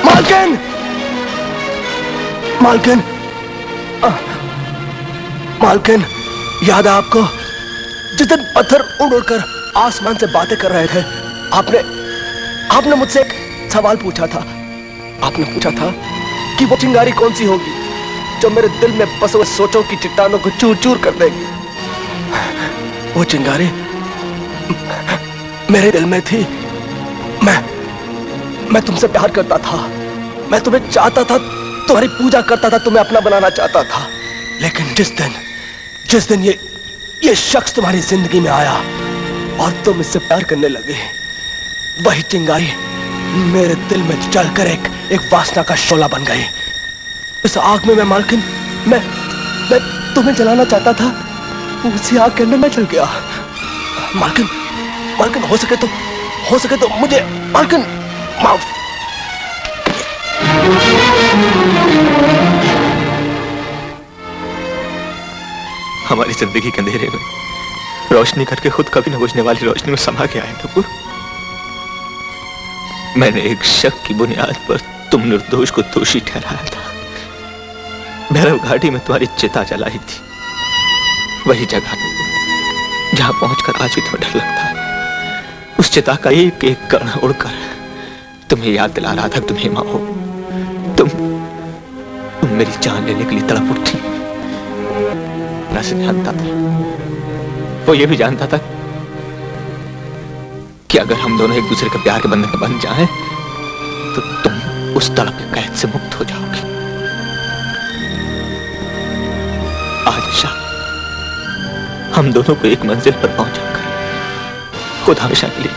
मालकिन, मालकिन, मालकिन, याद है आपको जिस दिन पत्थर उड़ उड़कर आसमान से बातें कर रहे थे? आपने मुझसे एक सवाल पूछा था। आपने पूछा था कि वो चिंगारी कौन सी होगी जो मेरे दिल में बसे हुए सोचों की चट्टानों को चूर चूर कर देगी। वो चिंगारी मेरे दिल में थी। मैं तुमसे प्यार करता था, मैं तुम्हें चाहता था, तुम्हारी पूजा करता था, तुम्हें अपना बनाना चाहता था। लेकिन जिस दिन ये शख्स तुम्हारी जिंदगी में आया और तुम इससे प्यार करने लगे। वही चिंगारी मेरे दिल में जलकर एक वासना का शोला बन गई। इस आग में मैं तुम्हें जलाना चाहता था, उसी आग के अंदर मैं जल गया। मालकिन हो सके तो मुझे मालकिन माफ। हमारी जिंदगी के अंधेरे में रोशनी करके खुद कभी न बुझने वाली रोशनी में समा गया है नुपुर। मैंने एक शक की बुनियाद पर तुम निर्दोष को दोषी ठहराया था। भैरव घाटी में तुम्हारी चिता जलाई थी, वही जगह जहां पहुंचकर आज भी तुम्हें डर लगता है। उस चिता का एक एक कण उड़कर तुम्हें याद दिला रहा था तुम हेमा हो। तुम मेरी जान लेने के लिए तड़प उठी। ना से जानता था, वो ये भी जानता था कि अगर हम दोनों एक दूसरे के प्यार के बंधन में बंध जाएं, तो तुम उस तड़प के कैद से मुक्त हो जाओगी। आज शाम हम दोनों को एक मंजिल पर पहुंचाकर खुद हमेशा के लिए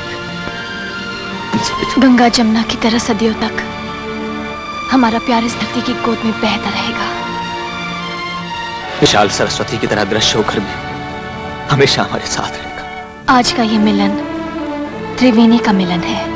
गंगा जमुना की तरह सदियों तक हमारा प्यार इस धरती की गोद में बहता रहेगा। विशाल सरस्वती की तरह दृश्य होकर भी हमेशा हमारे साथ रहेगा। आज का ये मिलन त्रिवेणी का मिलन है।